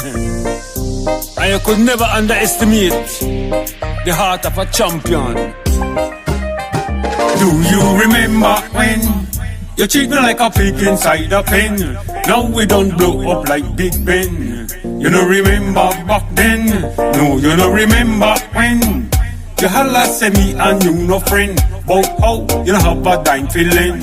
And you could never underestimate the heart of a champion. Do you remember when you treat me like a pig inside a pen? Now we don't blow up like Big Ben. You don't remember back then? No, you don't remember when you holla say me and you no friend. But how you don't have a dime feeling?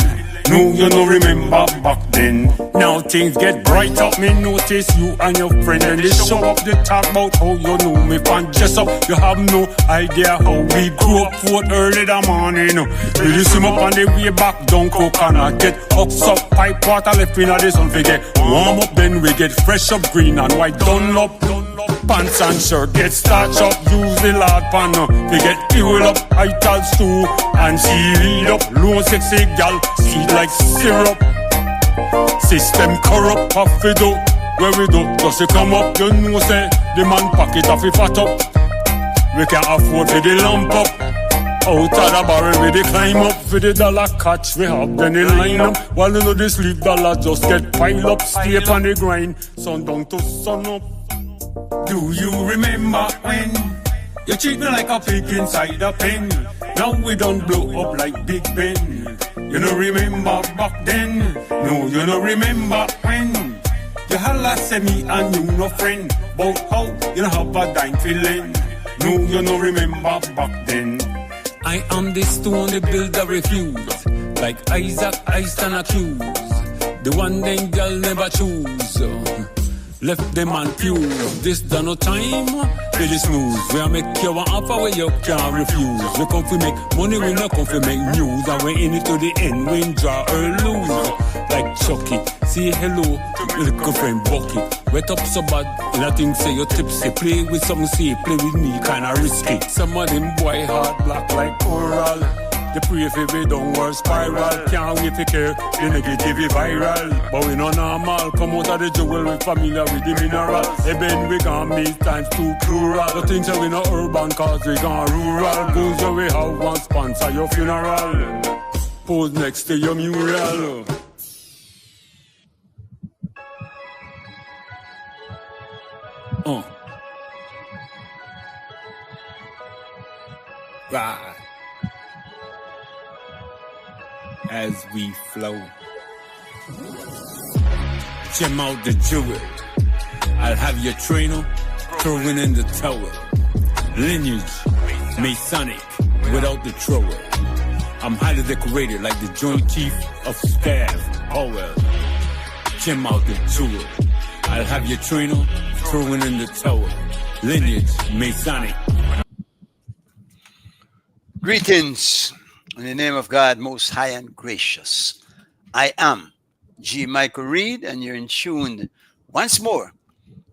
No, you don't remember back then. Now things get bright up, me notice you and your friend, and they show up, they talk about how you know me from just up. You have no idea how we grew up fourth early the morning. We swim up on the way back down Coconut, get hooks up, pipe water left in the sun, we get warm up, then we get fresh up, green and white done up. Pants and shirt get starched up, use the lard pan. We get fuel up, ital stew and seaweed up. Low sexy gal, sweet like syrup. System corrupt, half we do, where we do. Just to come up, you know say, the man pocket off the fat up. We can't afford for the lump up. Out of the barrel we they climb up. For the dollar catch we have, then they line up. While you know the sleep dollar just get piled up. Stay up on the grind, sundown to sun up. Do you remember when you treat me like a pig inside a pen? Now we don't blow up like Big Ben. You don't remember back then? No, you don't remember when you holla say me and you no friend. But how you don't have a dime feeling? No, you don't remember back then. I am the stone the builder refuse, like Isaac I stand accused. The one them girl never choose. Left them on fuse. This done no time, really smooth. We make you one offer where you can't refuse. We come to make money, we not come to make news. And we in it to the end, we draw or lose. Like Chucky, say hello to my little friend Bucky. Wet up so bad, and I think say you're tipsy. Play with something, say play with me, kinda risky. Some of them boy hard black like coral. The pray for we don't work spiral. Can't wait to care, the negative is viral. But we no normal, come out of the jewel, we familiar with the mineral. Even we can't meet times too plural. The things that we no urban cause we gone rural. Goes where we have one sponsor your funeral. Pose next to your mural. Right. As we flow, Jim out the jewel. I'll have your trainer throwing in the tower. Lineage, Masonic, without the thrower. I'm highly decorated like the Joint Chief of Staff. Oh well, Jim out the jewel. I'll have your trainer throwing in the tower. Lineage, Masonic. Greetings. In the name of God, most high and gracious, I am G. Michael Reid, and you're in tune once more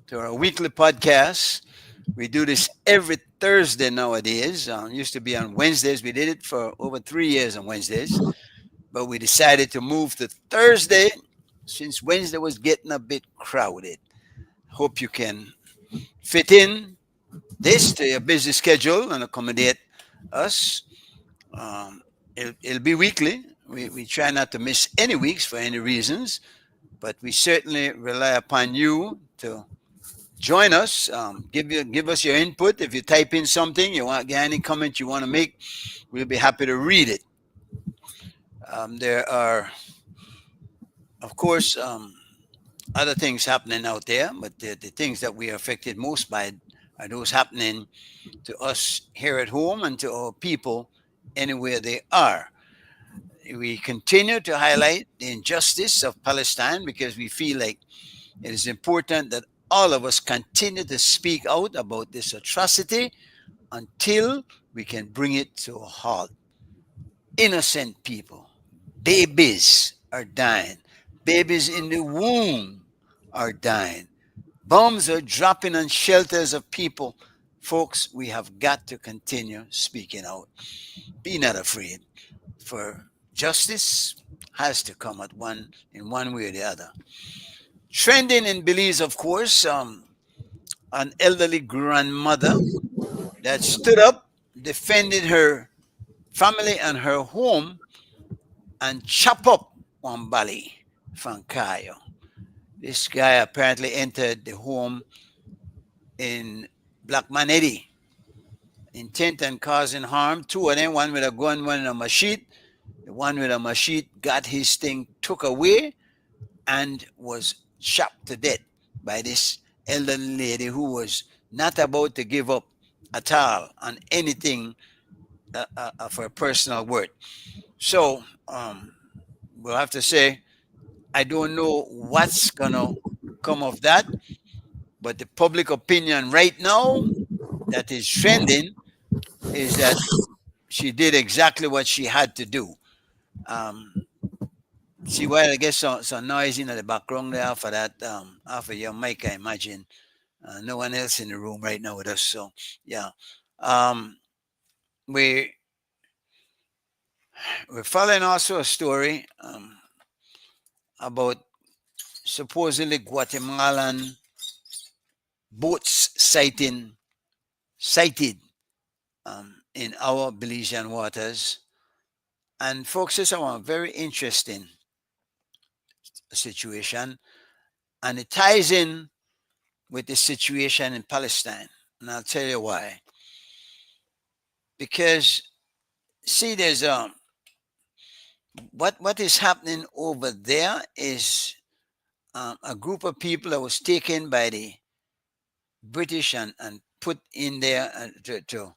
to our weekly podcast. We do this every Thursday nowadays. Used to be on Wednesdays. We did it for over 3 years on Wednesdays, but we decided to move to Thursday since Wednesday was getting a bit crowded. Hope you can fit in this to your busy schedule and accommodate us. It'll be weekly. We try not to miss any weeks for any reasons, but we certainly rely upon you to join us. Give us your input. If you type in something, you want any comment you want to make, we'll be happy to read it. There are, of course, other things happening out there, but the things that we are affected most by are those happening to us here at home and to our people anywhere they are. We continue to highlight the injustice of Palestine because we feel like it is important that all of us continue to speak out about this atrocity until we can bring it to a halt. Innocent people, babies are dying. Babies in the womb are dying. Bombs are dropping on shelters of people. Folks, we have got to continue speaking out. Be not afraid, for justice has to come in one way or the other. Trending in Belize, of course, an elderly grandmother that stood up, defended her family and her home, and chopped up one Bali from Cayo. This guy apparently entered the home in Black Man Eddie, intent and causing harm. Two of them, one with a gun, one with a machete. The one with a machete got his thing took away and was shot to death by this elderly lady who was not about to give up at all on anything for personal worth. So we'll have to say, I don't know what's gonna come of that, but the public opinion right now that is trending is that she did exactly what she had to do. Um, See, while I get some noise in the background there for that, after your mic, I imagine. No one else in the room right now with us. So, yeah. Um, we, we're following also a story about supposedly Guatemalan boats sighted in our Belizean waters. And folks, this is a very interesting situation. And it ties in with the situation in Palestine. And I'll tell you why. Because see, there's what is happening over there is a group of people that was taken by the British and put in there to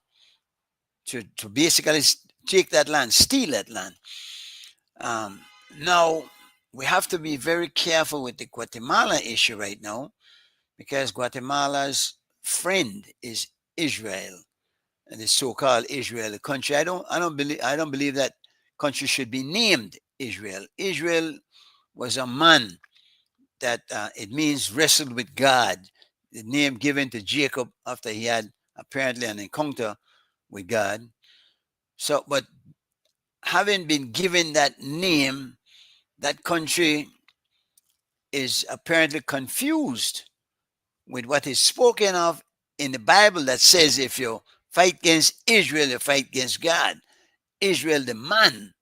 basically take that land, steal that land. Um, Now we have to be very careful with the Guatemala issue right now because Guatemala's friend is Israel, and the so-called Israel, the country. I don't believe that country should be named Israel. Israel was a man that it means wrestled with God. The name given to Jacob after he had apparently an encounter with God. So, but having been given that name, that country is apparently confused with what is spoken of in the Bible that says if you fight against Israel, you fight against God. Israel, the man,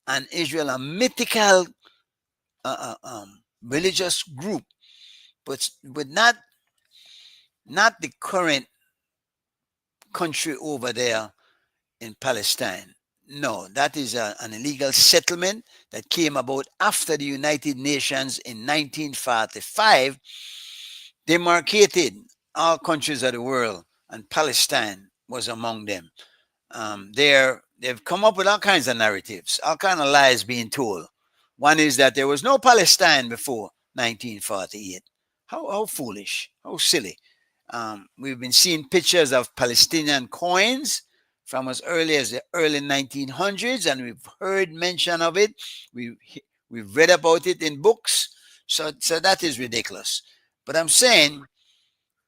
and Israel, a mythical religious group, but not the current country over there in Palestine. No, that is an illegal settlement that came about after the United Nations in 1945 demarcated all countries of the world, and Palestine was among them. They've come up with all kinds of narratives, all kinds of lies being told. One is that there was no Palestine before 1948. How foolish, how silly. We've been seeing pictures of Palestinian coins from as early as the early 1900s, and we've heard mention of it. We, we've read about it in books. So that is ridiculous. But I'm saying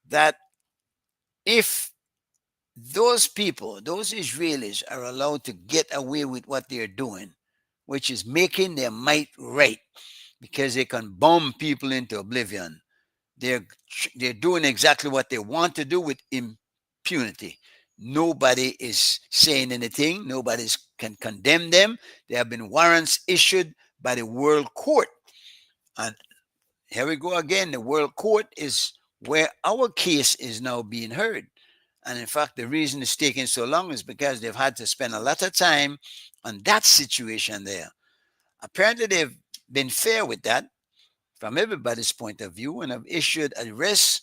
that if those people, those Israelis, are allowed to get away with what they're doing, which is making their might right, because they can bomb people into oblivion. They're they're doing exactly what they want to do with impunity. Nobody is saying anything. Nobody can condemn them. There have been warrants issued by the World Court, and here we go again. The World Court is where our case is now being heard. And in fact, the reason it's taking so long is because they've had to spend a lot of time on that situation there. Apparently, they've been fair with that from everybody's point of view and have issued arrests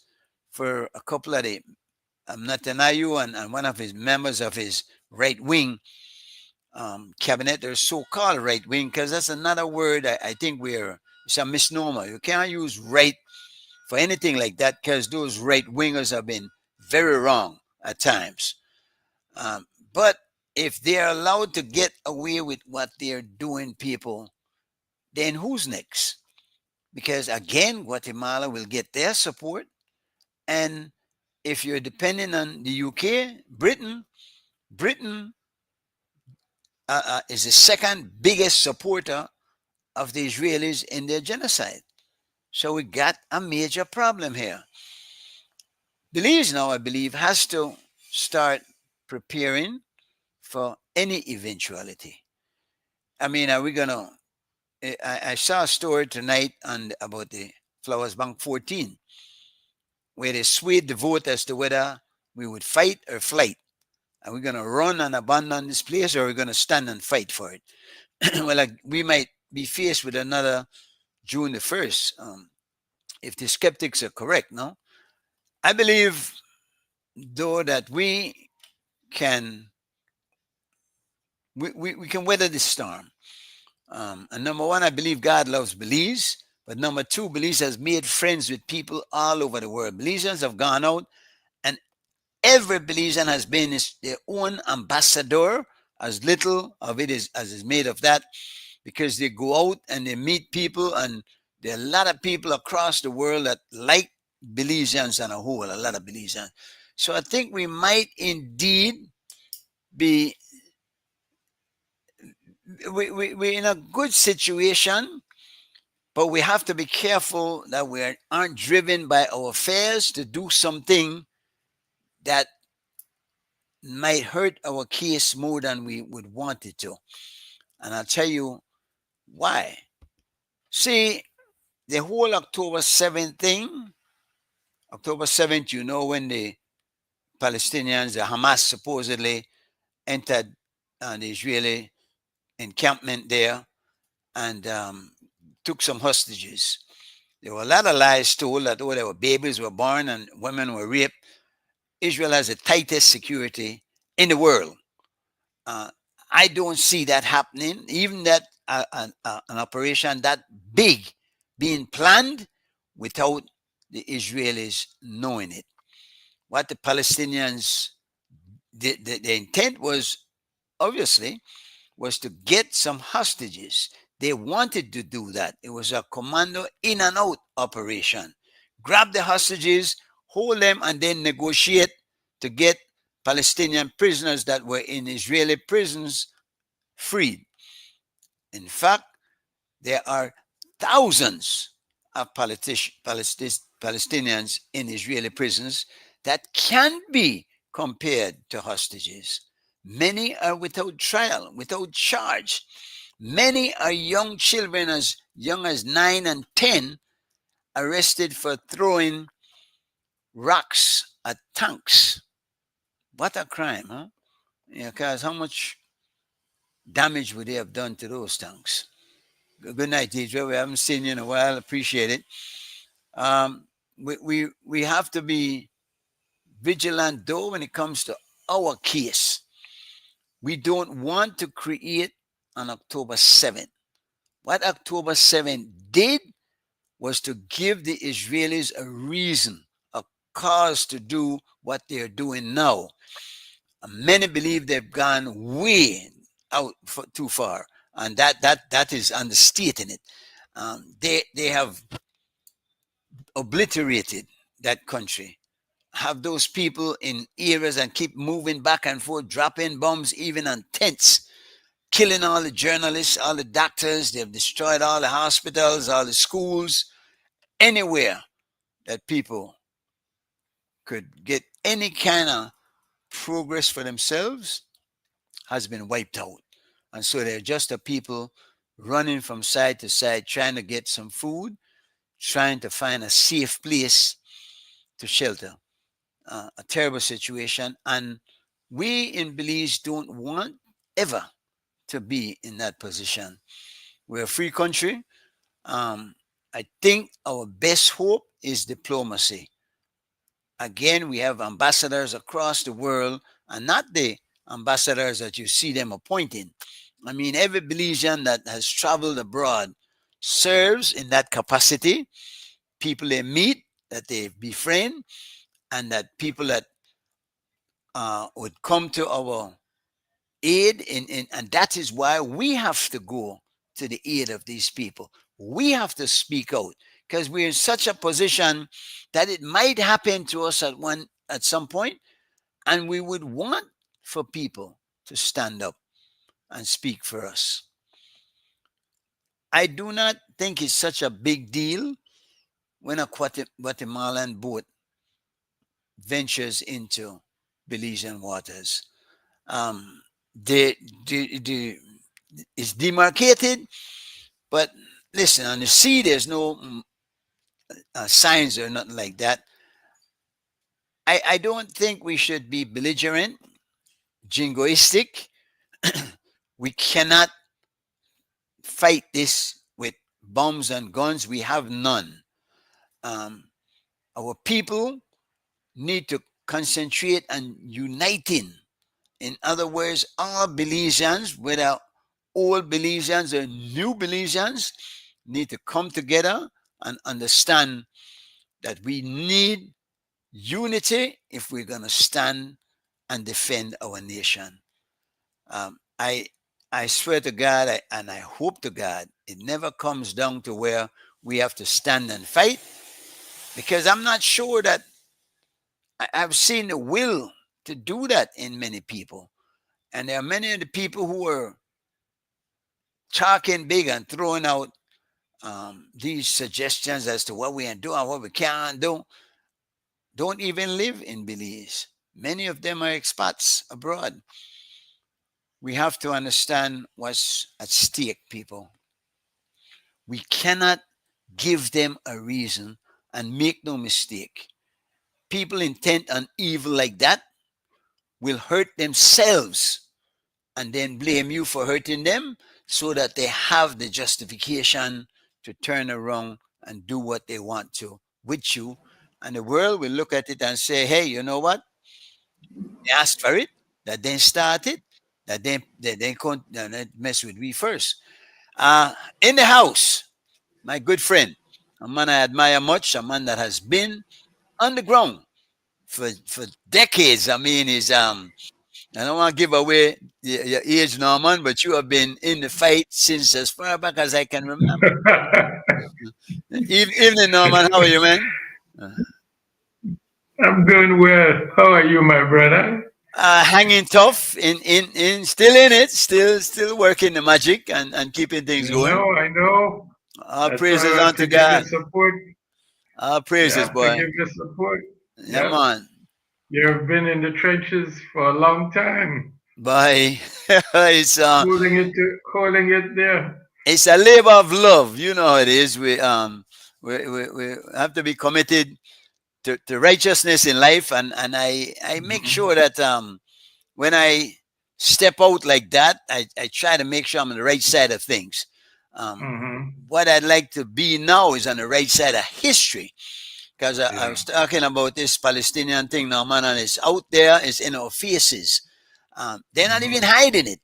for a couple of the Netanyahu and one of his members of his right wing cabinet, or so called right wing, because that's another word I think it's a misnomer. You can't use right for anything like that because those right wingers have been very wrong at times. Um, but if they're allowed to get away with what they're doing, people, then who's next? Because again, Guatemala will get their support. And if you're depending on the UK, Britain is the second biggest supporter of the Israelis in their genocide. So we got a major problem here. Belize now, I believe, has to start preparing for any eventuality. I mean, are we gonna? I saw a story tonight on about the Flowers Bank 14, where they swayed the vote as to whether we would fight or flight. Are we going to run and abandon this place, or are we going to stand and fight for it? Well, like, we might be faced with another June the 1st, if the skeptics are correct, no? I believe, though, that can we can weather this storm. And number one, I believe God loves Belize. But number two, Belize has made friends with people all over the world. Belizeans have gone out, and every Belizean has been their own ambassador, as little of it is as is made of that, because they go out and they meet people, and there are a lot of people across the world that like Belizeans on a whole, a lot of Belizeans. So I think we might indeed be we're in a good situation, but we have to be careful that we aren't driven by our fears to do something that might hurt our case more than we would want it to. And I'll tell you why. See, the whole October 7th thing, October 7th, when the Palestinians, the Hamas, supposedly entered the Israeli encampment there and took some hostages. There were a lot of lies told that, there were babies were born and women were raped. Israel has the tightest security in the world. I don't see that happening, even that an operation that big being planned without the Israelis knowing it. What the Palestinians, the intent was, obviously, was to get some hostages. They wanted to do that. It was a commando in and out operation. Grab the hostages, hold them, and then negotiate to get Palestinian prisoners that were in Israeli prisons freed. In fact, there are thousands of Palestinians in Israeli prisons that can be compared to hostages. Many are without trial, without charge. Many are young children, as young as 9 and 10, arrested for throwing rocks at tanks. What a crime, huh? Yeah, because how much damage would they have done to those tanks? Good night, teacher. We haven't seen you in a while. Appreciate it. We have to be vigilant, though, when it comes to our case. We don't want to create on October 7th. What October 7th did was to give the Israelis a reason, a cause to do what they're doing now. Many believe they've gone way out too far, and that is understating it. They have obliterated that country, have those people in areas and keep moving back and forth, dropping bombs even on tents, killing all the journalists, all the doctors. They've destroyed all the hospitals, all the schools, anywhere that people could get any kind of progress for themselves has been wiped out. And so they're just the people running from side to side, trying to get some food, trying to find a safe place to shelter. A terrible situation. And we in Belize don't want ever to be in that position. We're a free country. I think our best hope is diplomacy. Again, we have ambassadors across the world, and not the ambassadors that you see them appointing. I mean, every Belizean that has traveled abroad serves in that capacity. People they meet, that they befriend, and that people that would come to our aid, and that is why we have to go to the aid of these people. We have to speak out because we're in such a position that it might happen to us at some point, and we would want for people to stand up and speak for us. I do not think it's such a big deal when a Guatemalan boat ventures into Belizean waters. It's demarcated, but listen, on the sea, there's no signs or nothing like that. I don't think we should be belligerent, jingoistic. We cannot fight this with bombs and guns. We have none. Um, our people need to concentrate on uniting. In other words, all Belizeans, whether old Belizeans or new Belizeans, need to come together and understand that we need unity if we're going to stand and defend our nation. I swear to God, and I hope to God, it never comes down to where we have to stand and fight, because I'm not sure that I've seen the will to do that in many people. And there are many of the people who are talking big and throwing out these suggestions as to what we can do and what we can't do, don't even live in Belize. Many of them are expats abroad. We have to understand what's at stake, people. We cannot give them a reason, and make no mistake. People intent on evil like that will hurt themselves and then blame you for hurting them, so that they have the justification to turn around and do what they want to with you. And the world will look at it and say, hey, you know what? They asked for it, that then started, that they can't mess with me first. In the house, my good friend, a man I admire much, a man that has been on the ground for decades. I mean, I don't want to give away your age, Norman, but you have been in the fight since as far back as I can remember. Evening, Norman. How are you, man? Uh, I'm doing well. How are you, my brother? Hanging tough, in still in it, still working the magic and keeping things going. I know. All That's why praises I have unto to give you God. support. All You praises, have to boy. give you support. Yeah, Yep. man. You've been in the trenches for a long time, Boy, holding it there. it's a labor of love. You know how it is. We have to be committed to righteousness in life, and I make Mm-hmm. sure that when I step out like that, I try to make sure I'm on the right side of things. Um, Mm-hmm. what I'd like to be now is on the right side of history, because I Yeah. was talking about this Palestinian thing now, man, and it's out there, it's in our faces. They're not even Mm-hmm. hiding it.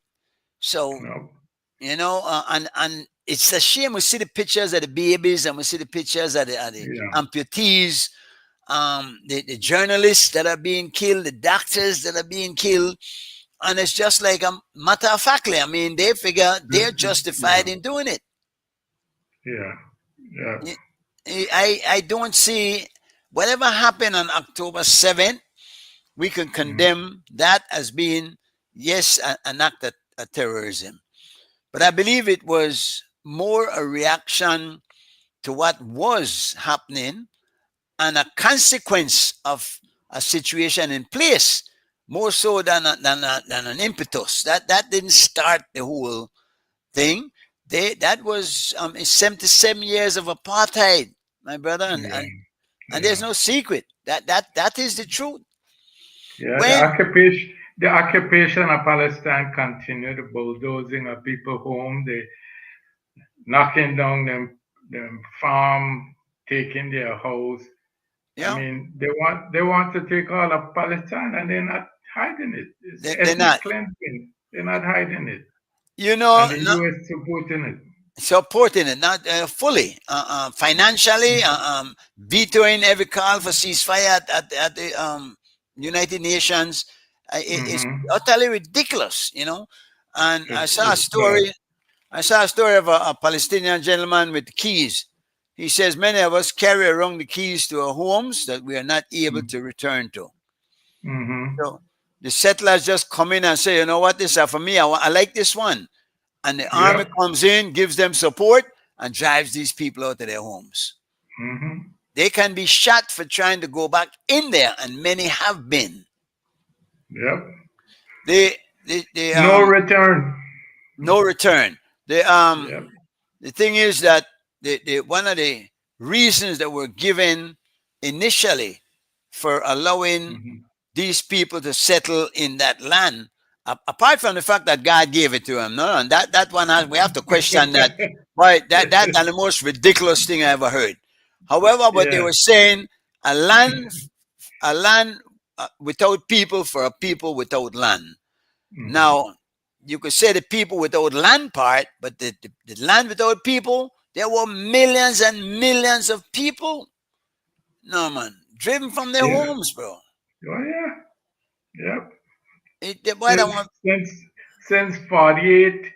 So, No. and it's a shame. We see the pictures of the babies, and we see the pictures of the Yeah. amputees, the journalists that are being killed, the doctors that are being killed, and it's just like a matter of factly. I mean, they figure they're justified Yeah. in doing it. Yeah. Yeah. I don't see whatever happened on October 7th. We can Mm-hmm. condemn that as being, yes, an act of terrorism, but I believe it was more a reaction to what was happening and a consequence of a situation in place, more so than an impetus. That didn't start the whole thing. That was 77 years of apartheid, my brother, Yeah. and there's Yeah. no secret that is the truth. Yeah. When The occupation of Palestine continued, the bulldozing of people home, the knocking down them farm, taking their house. I yeah, mean, they want to take all of Palestine, and they're not hiding it. It's they're ethnic not, cleansing. They're not hiding it, you know, and the not U.S. supporting it. supporting it, not fully, financially, vetoing every call for ceasefire at the United Nations. It's Mm-hmm. utterly ridiculous, And It's bad. I saw a story of a Palestinian gentleman with keys. He says many of us carry around the keys to our homes that we are not able to return to. Mm-hmm. So the settlers just come in and say, you know what, this is for me. I like this one, and the army Yep. comes in, gives them support, and drives these people out of their homes. Mm-hmm. They can be shot for trying to go back in there, and many have been. Yep. They, they No return. no return. Yep. The thing is that one of the reasons that were given initially for allowing Mm-hmm. these people to settle in that land. Apart from the fact that God gave it to them, no, and that one we have to question that. Why that's the most ridiculous thing I ever heard. However, what they Yeah. were saying, a land, a land without people for a people without land. Mm-hmm. Now, you could say the people without land part, but the land without people, there were millions and millions of people. No man, driven from their Yeah. homes, bro. Oh yeah. Yep. Why they Since want since since 48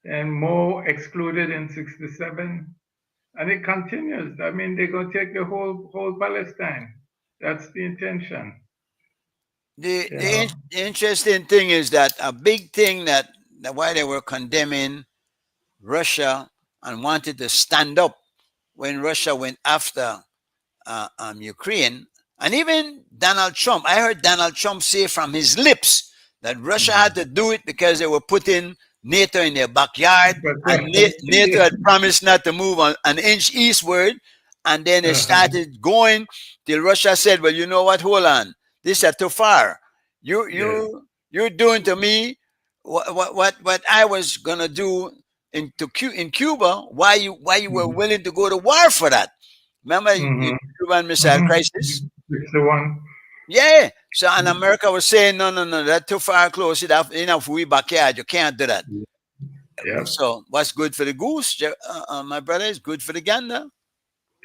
and more excluded in 67, and it continues. I mean, they're gonna take the whole Palestine. That's the intention. You know. the interesting thing is that a big thing that why they were condemning Russia and wanted to stand up when Russia went after Ukraine, and even Donald Trump. I heard Donald Trump say from his lips that Russia Mm-hmm. had to do it because they were putting NATO in their backyard, But and NATO had promised not to move an inch eastward, and then it uh-huh. started going till Russia said, "Well, you know what? Hold on, this is too far. You Yeah. you you're doing to me what I was gonna do in Cuba. Why you were Mm-hmm. willing to go to war for that? Remember Mm-hmm. Cuban Missile Mm-hmm. Crisis? 61. Yeah. So and America was saying, no, no, no, that's too far close. Enough we backyard. You can't do that. Yep. So what's good for the goose, my brother, is good for the gander.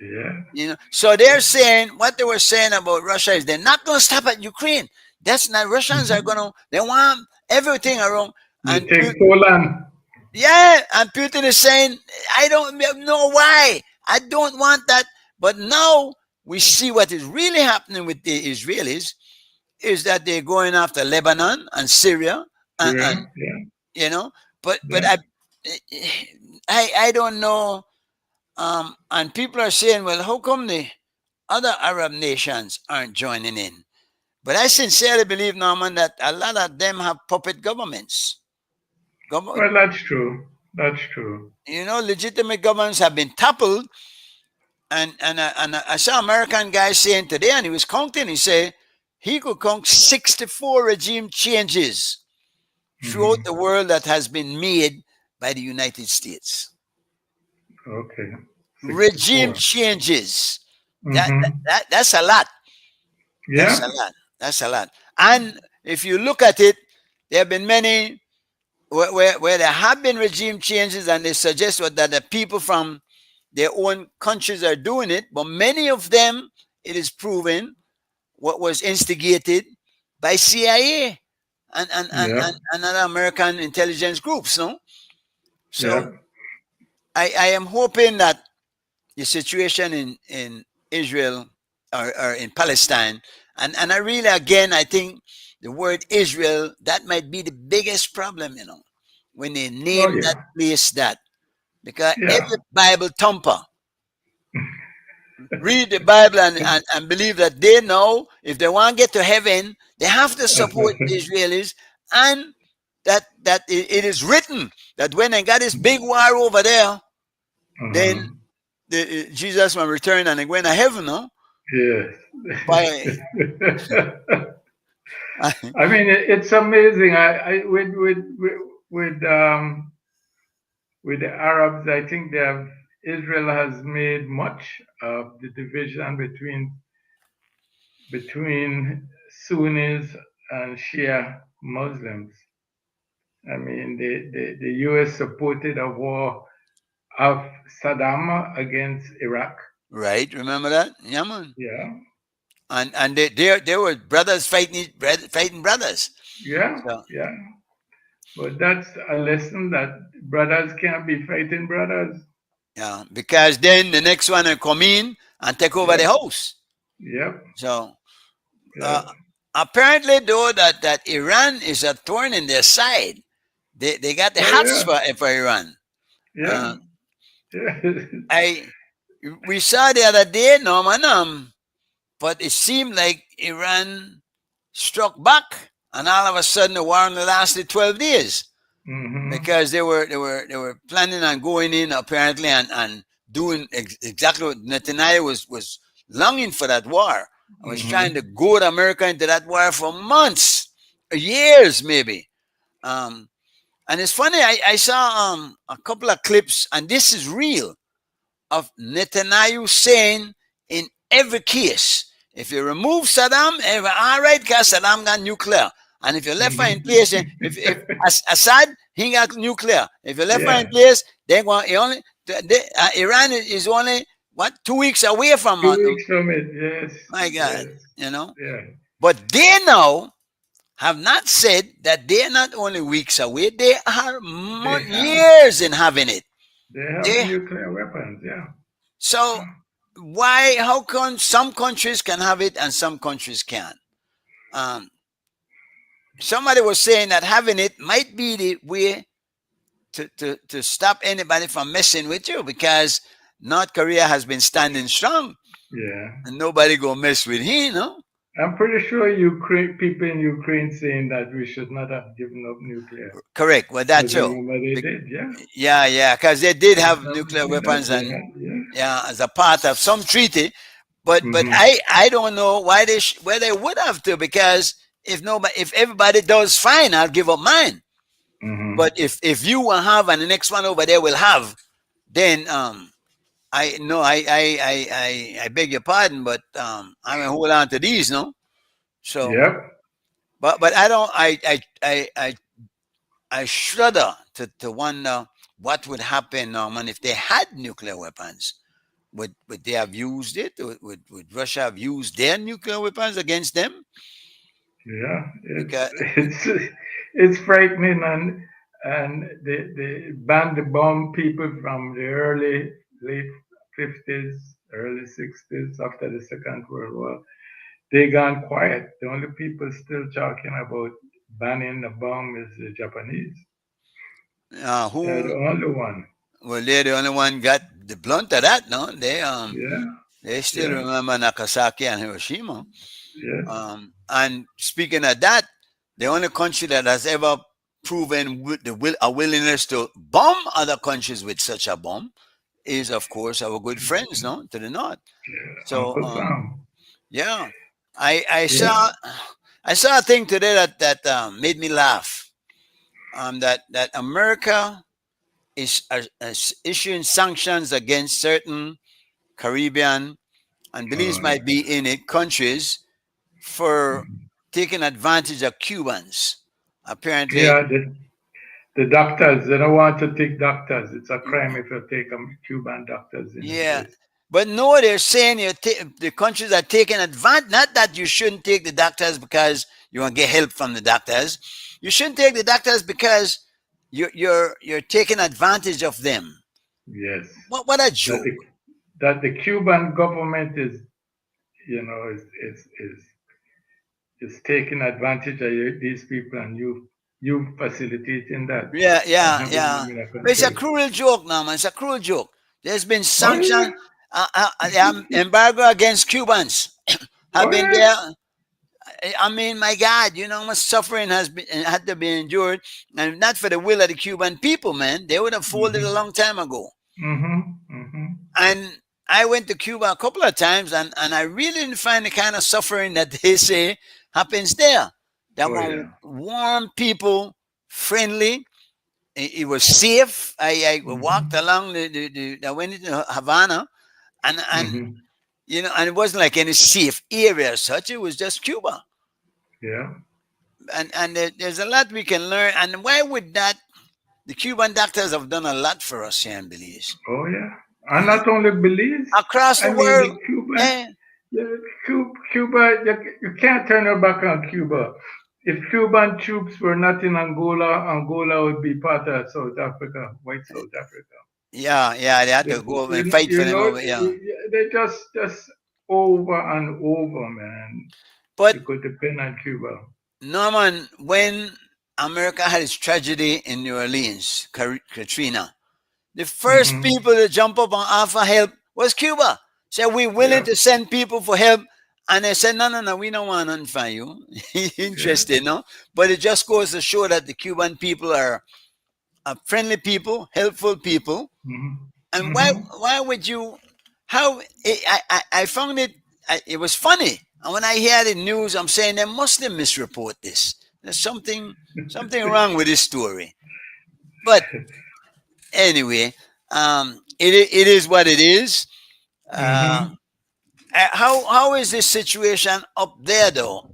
Yeah. So they're saying what they were saying about Russia is they're not going to stop at Ukraine. That's not Russians are going to. They want everything around. You And take Poland. yeah, and Putin is saying, I don't know why. I don't want that. But now we see what is really happening with the Israelis is that they're going after Lebanon and Syria, and Yeah. Yeah. you know, but Yeah. I don't know. And people are saying, well, how come the other Arab nations aren't joining in? But I sincerely believe, Norman, that a lot of them have puppet governments. Well, that's true. That's true. Legitimate governments have been toppled. And I saw an American guy saying today, and he was counting. He said he could count 64 regime changes throughout Mm-hmm. the world that has been made by the United States. Okay. Regime 64. changes. That, that, Mm-hmm. that that's a lot. That's Yeah. a lot. That's a lot. And if you look at it, there have been many where there have been regime changes, and they suggest that the people from their own countries are doing it, but many of them, it is proven, what was instigated by CIA Yeah. and other American intelligence groups. No, so Yeah. I am hoping that the situation in Israel or in Palestine, and I really again I think the word Israel that might be the biggest problem. When they Oh name that yeah. place that, because Yeah. every Bible thumper read the Bible and believe that they know if they want to get to heaven, they have to support the Israelis, and that it is written that when they got this big war over there, then Uh-huh. Jesus will return and they go into heaven, no? Yes. By I mean, it's amazing. With the Arabs, I think Israel has made much of the division between Sunnis and Shia Muslims. I mean, the U.S. supported a war of Saddam against Iraq. right, remember that? Yeah, man. Yeah, And they were brothers fighting brothers. yeah, So yeah. But that's a lesson that brothers can't be fighting brothers. yeah, because then the next one will come in and take over the Yep, house. yep, So uh, yep. apparently, though, that Iran is a thorn in their side. They got the Oh hots yeah, for Iran. yeah, Uh, yeah. I we saw the other day, Norman, but it seemed like Iran struck back, and all of a sudden the war only lasted 12 days hmm because they were planning on going in apparently and doing exactly what Netanyahu was longing for that war. I was trying to Mm-hmm. goad America into that war for months, years maybe. Um, and it's funny, I saw a couple of clips, and this is real, of Netanyahu saying in every case, if you remove Saddam, all right, because Saddam got nuclear. And if you left her in place, if Mm-hmm. Assad, he got nuclear. If you left her in Yeah. place, they going he only Iran is only what 2 weeks away from 2 weeks from it. Yes. my God, Yes. you know. Yeah. But they now have not said that they're not only weeks away; they are They have. years in having it. They have They nuclear weapons. Yeah. so why? How come some countries can have it and some countries can't? Um, Somebody was saying that having it might be the way to stop anybody from messing with you because North Korea has been standing strong Yeah. and nobody gonna mess with him, no? I'm pretty sure Ukraine people in Ukraine saying that we should not have given up nuclear. Correct. Well, that's There's a true. rumor they Be- did. Yeah. Yeah, yeah, because they did There's have something nuclear saying that weapons they and had. Yeah. yeah, as a part of some treaty. But Mm-hmm. I don't know why where they would have to because if everybody does fine, I'll give up mine. Mm-hmm. But if you will have and the next one over there will have, then I no I beg your pardon, but I'm gonna hold on to these, no. So Yep. but I don't I shudder to wonder what would happen, Norman, if they had nuclear weapons. Would they have used it? Would Russia have used their nuclear weapons against them? Yeah. Because It's frightening, and they banned the bomb people from the late 50s, early 60s after the Second World War. They gone quiet. The only people still talking about banning the bomb is the Japanese. They're the who only one. well, they're the only one got the blunt of that, no? Yeah, They still yeah, remember Nagasaki and Hiroshima. yes. And speaking of that, the only country that has ever proven a willingness to bomb other countries with such a bomb is, of course, our good friends, no, to the north. So, Uncle Sam. yeah, I Yeah. saw a thing today that made me laugh. That America is issuing sanctions against certain Caribbean and Belize Uh, might be in it countries for taking advantage of Cubans. Apparently, yeah, the doctors, they don't want to take doctors. It's a crime if you take Cuban doctors in the yeah. place. But no, they're saying the countries are taking advantage. Not that you shouldn't take the doctors because you want to get help from the doctors. You shouldn't take the doctors because you're taking advantage of them. Yes. What a That joke! the that the Cuban government is, is taking advantage of these people, and you facilitating that Yeah, and yeah, having yeah. them in a But it's a country. cruel joke now, man. It's a cruel joke. There's been Oh sanctions, yeah. embargo against Cubans have Oh been yes. there. I mean, my God, you know how much suffering has been had to be endured, and not for the will of the Cuban people, man. They would have folded a Mm-hmm. long time ago. Mm-hmm. Mm-hmm. And I went to Cuba a couple of times, and I really didn't find the kind of suffering that they say happens there. That Oh one yeah. warm people, friendly. It was safe. I walked Mm-hmm. along I went into Havana, and Mm-hmm. and it wasn't like any safe area as such. It was just Cuba, Yeah. and there's a lot we can learn. And why would that? The Cuban doctors have done a lot for us here in Belize. Oh yeah. And not only Belize. Across I the mean, world. the Cuban, Eh, Cuba, you can't turn your back on Cuba. If Cuban troops were not in Angola, Angola would be part of South Africa, white South Africa. yeah, yeah, they had to go and fight for them over. Yeah, They just over and over, man. but You could depend on Cuba. Norman, when America had its tragedy in New Orleans, Katrina, the first Hmm. people to jump up and offer help was Cuba. Said we're willing Yeah, to send people for help, and they said no, no, no, we don't want nothing from you. yeah. Interesting, no? But it just goes to show that the Cuban people are friendly people, helpful people. Hmm. And Hmm. why would you? How I found it. It was funny. And when I hear the news, I'm saying they must have misreport this. There's something wrong with this story. But anyway, it is what it is. Uh, Hmm. how is this situation up there though?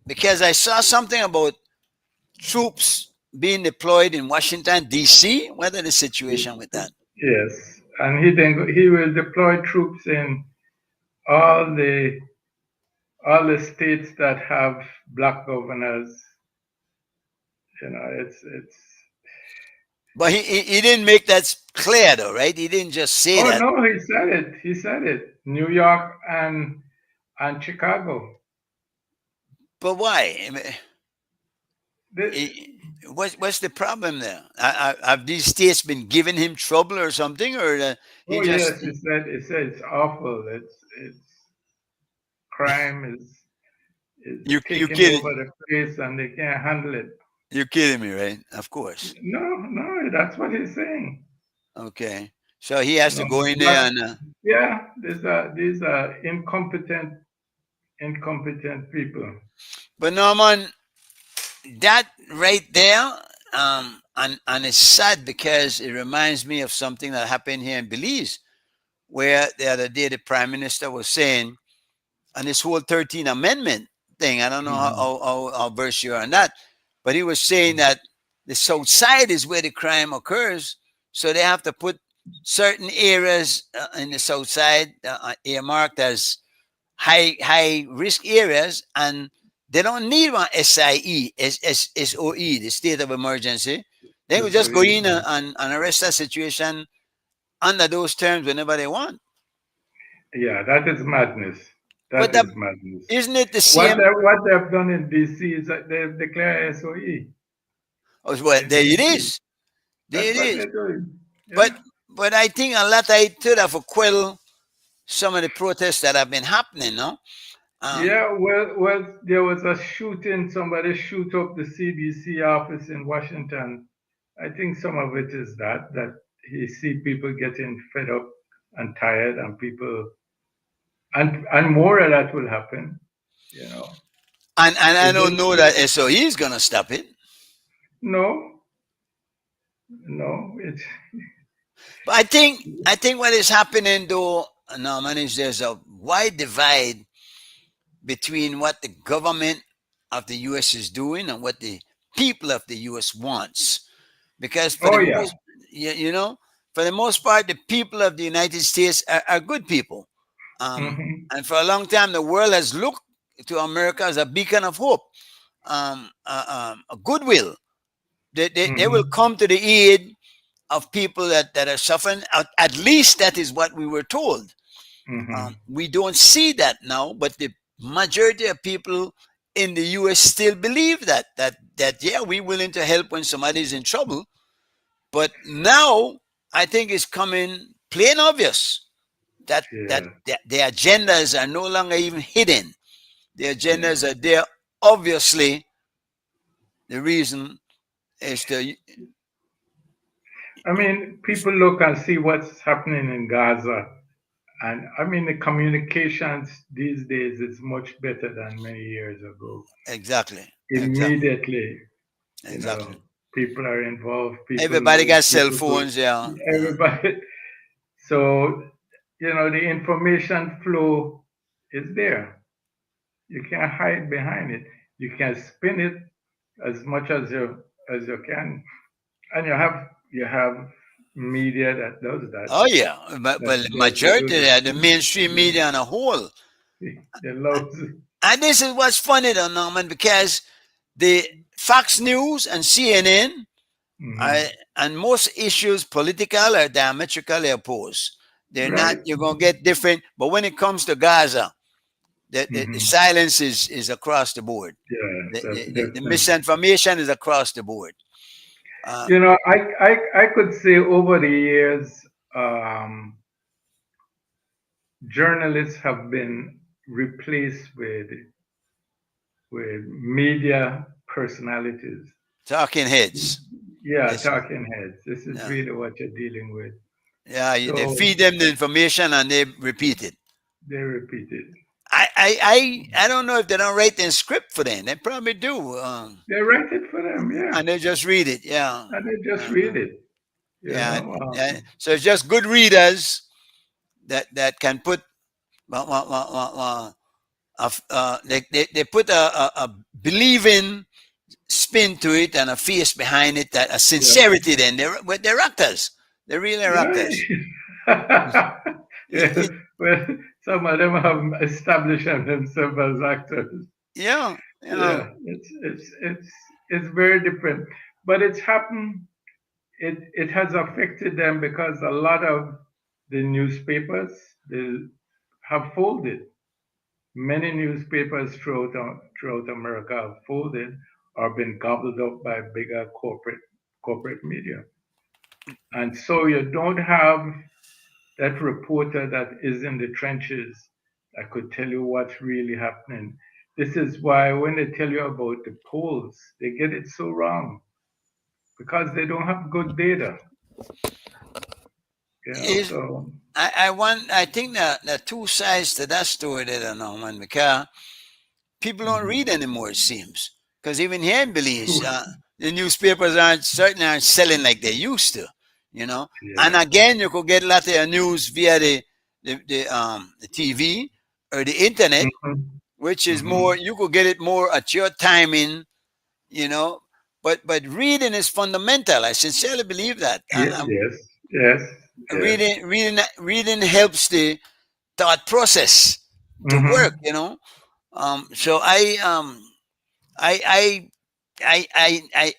Because I saw something about troops being deployed in Washington D.C. What is the situation with that? Yes, and he will deploy troops in all the all the states that have black governors. It's. But he didn't make that clear though, right? He didn't just say Oh that. no, he said it. He said it. New York and Chicago. But why? I mean, The, what's the problem there? Have these states been giving him trouble or something, or he oh just yes, he said it's awful. It's crime is you taking over kidding the place and they can't handle it. you're kidding me, right? Of course. No, no, that's what he's saying. Okay, so he has to No, go in there but and yeah, these are incompetent people. but Norman, that right there, and it's sad because it reminds me of something that happened here in Belize, where the other day the prime minister was saying, and this whole 13th Amendment thing, I don't know Mhm. how versed you are on that, but he was saying that the south side is where the crime occurs, so they have to put certain areas in the south side earmarked as high risk areas, and they don't need one SIE, SOE, the state of emergency. They could So just go in and arrest that situation under those terms whenever they want. yeah, that is madness. But That is madness. isn't it the What same? they've done in DC is that they've declared SOE Oh, well, in there it DC. is. There That's it what is. they're doing. But Yeah. but I think a lot of it could have quell some of the protests that have been happening. No, um, Yeah, well, there was a shooting. Somebody shoot up the CDC office in Washington. I think some of it is that he see people getting fed up and tired, and people and more of that will happen. You know, and I it don't know will. that SOE is gonna stop it. No, no, it's But I think what is happening though, Norman, is there's a wide divide between what the government of the U.S. is doing and what the people of the U.S. wants. Because for oh the yeah. most, for the most part, the people of the United States are good people. Hmm. And for a long time, the world has looked to America as a beacon of hope, a goodwill. They will Hmm. come to the aid of people that are suffering. At least that is what we were told. Hmm. We don't see that now, but the majority of people in the U.S. still believe that yeah, we're willing to help when somebody's in trouble. But now I think it's coming plain obvious that Yeah, the agendas are no longer even hidden. The yeah. agendas are there. Obviously, the reason is to I mean, people look and see what's happening in Gaza, and I mean, the communications these days is much better than many years ago. exactly, exactly, Immediately, you exactly. know, people are involved. People Everybody know. got cell People go. phones, yeah, yeah. Everybody. So, the information flow is there. You can't hide behind it. You can spin it as much as you can, and you have media that does that. Oh yeah, That but they do majority of the mainstream the, media on a whole. the loads. And this is what's funny though, Norman, because the Fox News and CNN are, Hmm. and most issues political are diametrically opposed. They're not. Right. You're gonna get different. But when it comes to Gaza, the Hmm. silence is across the board. Yeah, that's The definitely. misinformation is across the board. Uh, I could say over the years, um, journalists have been replaced with media personalities. talking heads. Yeah, Yes. talking heads. This is Yeah. really what you're dealing with. Yeah. They So feed them the information and they repeat it. they repeat it. I don't know if they don't write the script for them. They probably do, They write it for them, yeah, and they just read it. Yeah, and they just uh, read it. You yeah, know, yeah. So it's just good readers that can put they put a believing spin to it and a face behind it, that a yeah, sincerity. Then they're actors. They're really actors. yeah. It, Yeah. it, Well, some of them have established themselves as actors. yeah, Yeah, it's very different, but it's happened. It has affected them because a lot of the newspapers they have folded. Many newspapers throughout America have folded or been gobbled up by bigger corporate media, and so you don't have that reporter that is in the trenches that could tell you what's really happening. This is why when they tell you about the polls, they get it so wrong because they don't have good data. You know, is so I think that the two sides to that story that I know, man, because people don't mhm. read anymore. It seems because even here in Belize, the newspapers aren't selling like they used to. You know, and Yeah. again, you could get a lot of your news via the TV or the internet, Mhm. which is more, Mhm. you could get it more at your timing, you know. But reading is fundamental. I sincerely believe that. Yes. Yes. Yes. Reading helps the thought process to work, Mhm. you know. So I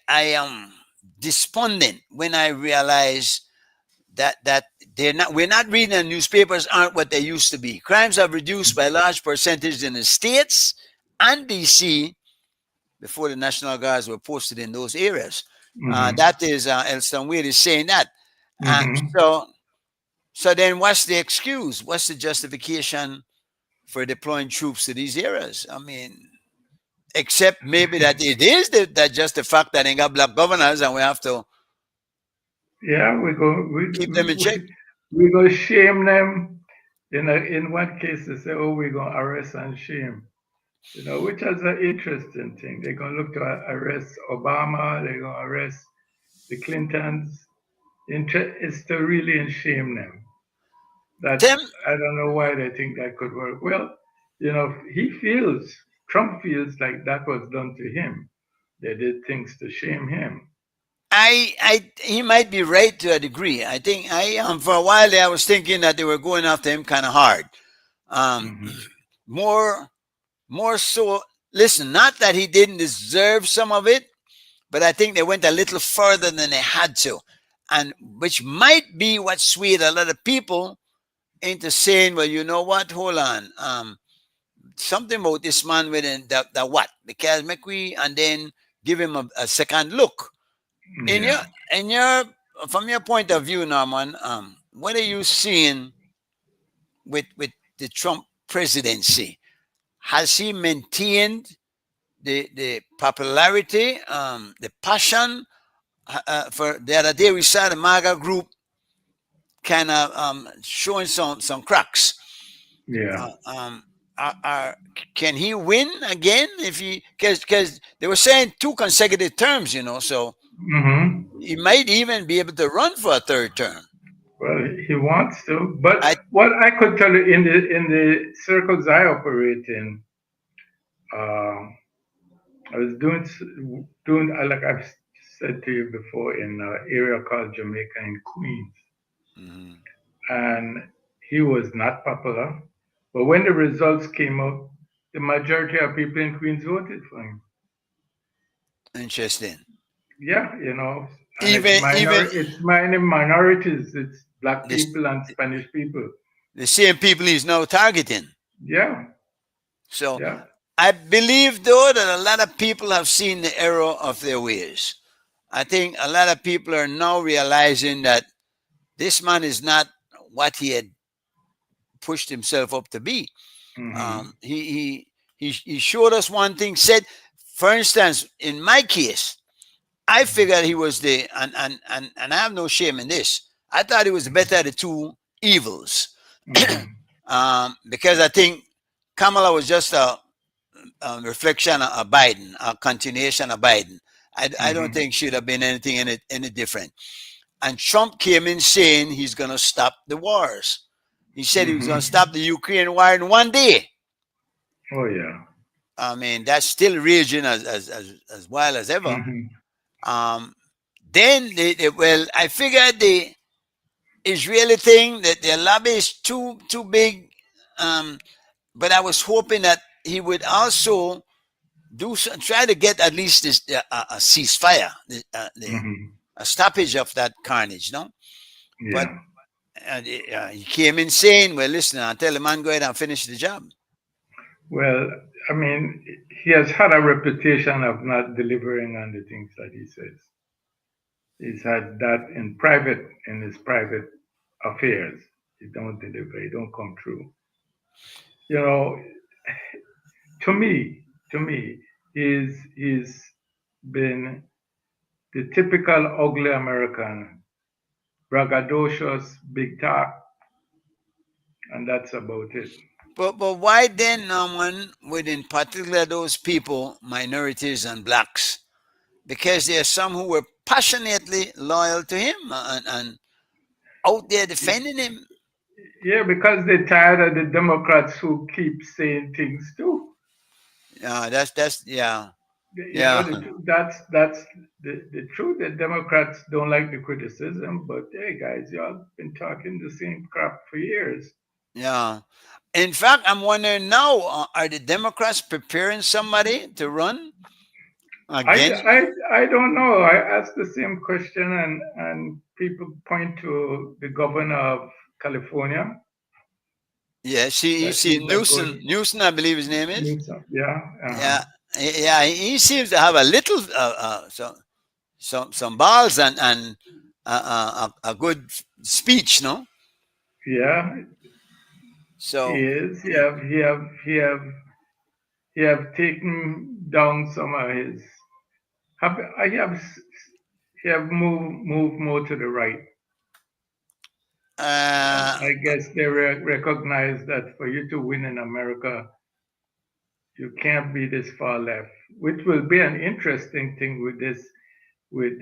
I am despondent when I realize that we're not reading, the newspapers aren't what they used to be. Crimes have reduced by a large percentage in the states and DC before the National Guards were posted in those areas. Mhm. That is Elston Wade is saying that. Uh, Mhm. so so then what's the excuse? What's the justification for deploying troops to these areas? I mean, except maybe that it is that just the fact that they got black governors and we have to Yeah, keep them in check. we go shame them. In one case they say, "Oh, we're gonna arrest and shame." You know, which is an interesting thing. They're gonna look to arrest Obama. They're gonna arrest the Clintons. Is to really shame them. That's Them, I don't know why they think that could work. Well, Trump feels like that was done to him. They did things to shame him. he might be right to a degree. I think for a while there I was thinking that they were going after him kind of hard. Um, Hmm. more more so. Listen, not that he didn't deserve some of it, but I think they went a little further than they had to, and which might be what swayed a lot of people into saying, "Well, you know what? Hold on, something about this man with the what? Because make we and then give him a second look." In your Yeah. in your From your point of view, Norman, what are you seeing with the Trump presidency? Has he maintained the popularity, the passion? For the other day, we saw the MAGA group kind of showing some cracks. Yeah. Uh, um, are, can he win again if he? Because they were saying two consecutive terms, you know, so Hmm. he might even be able to run for a third term. Well, he wants to, but I what I could tell you in the circles I operate in, uh, I was doing like I've said to you before in an area called Jamaica in Queens, Mhm. and he was not popular. But when the results came out, the majority of people in Queens voted for him. Interesting. Yeah, and Even it's minorities. It's black this people and Spanish people. the same people he's now targeting. Yeah, So yeah. I believe though that a lot of people have seen the error of their ways. I think a lot of people are now realizing that this man is not what he had pushed himself up to be. Hmm. He showed us one thing. Said, for instance, in my case, I figured he was and I have no shame in this. I thought he was the better of the two evils, Hmm. because I think Kamala was just a reflection of Biden, a continuation of Biden. I don't Hmm. think she'd have been anything any different. And Trump came in saying he's going to stop the wars. He said he was going to Hmm. stop the Ukraine war in 1 day. Oh yeah. I mean, that's still raging as wild as ever. Hmm. Um, then, well, I figured the Israeli thing that their lobby is too big. Um, but I was hoping that he would also try to get at least this a ceasefire, Hmm. a stoppage of that carnage, no? But Yeah. he came in saying, "Well, listen, I'll tell the man go ahead and finish the job." Well, I mean, he has had a reputation of not delivering on the things that he says. He's had that in private, in his private affairs. He don't deliver. He don't come through. You know, to me, he's been the typical ugly American, braggadocious, big talk, and that's about it. But why then, Norman, would in particular those people, minorities and blacks, because there are some who were passionately loyal to him and out there defending him. Yeah, because they're tired of the Democrats who keep saying things too. That's yeah, You know, yeah, that's the truth. The Democrats don't like the criticism, but hey, guys, y'all been talking the same crap for years. yeah. In fact, I'm wondering now: are the Democrats preparing somebody to run I, against? I, I don't know. I asked the same question, and people point to the governor of California. Yeah, see, you That see, he's a good Newsom, I believe his name is. news. Yeah. Uh-huh. Yeah, yeah, he seems to have a little, some balls and a good speech, no? Yeah, he So is. He have taken down some of his. I have he have moved more to the right. uh, I guess they recognize that for you to win in America, you can't be this far left, which will be an interesting thing with this, with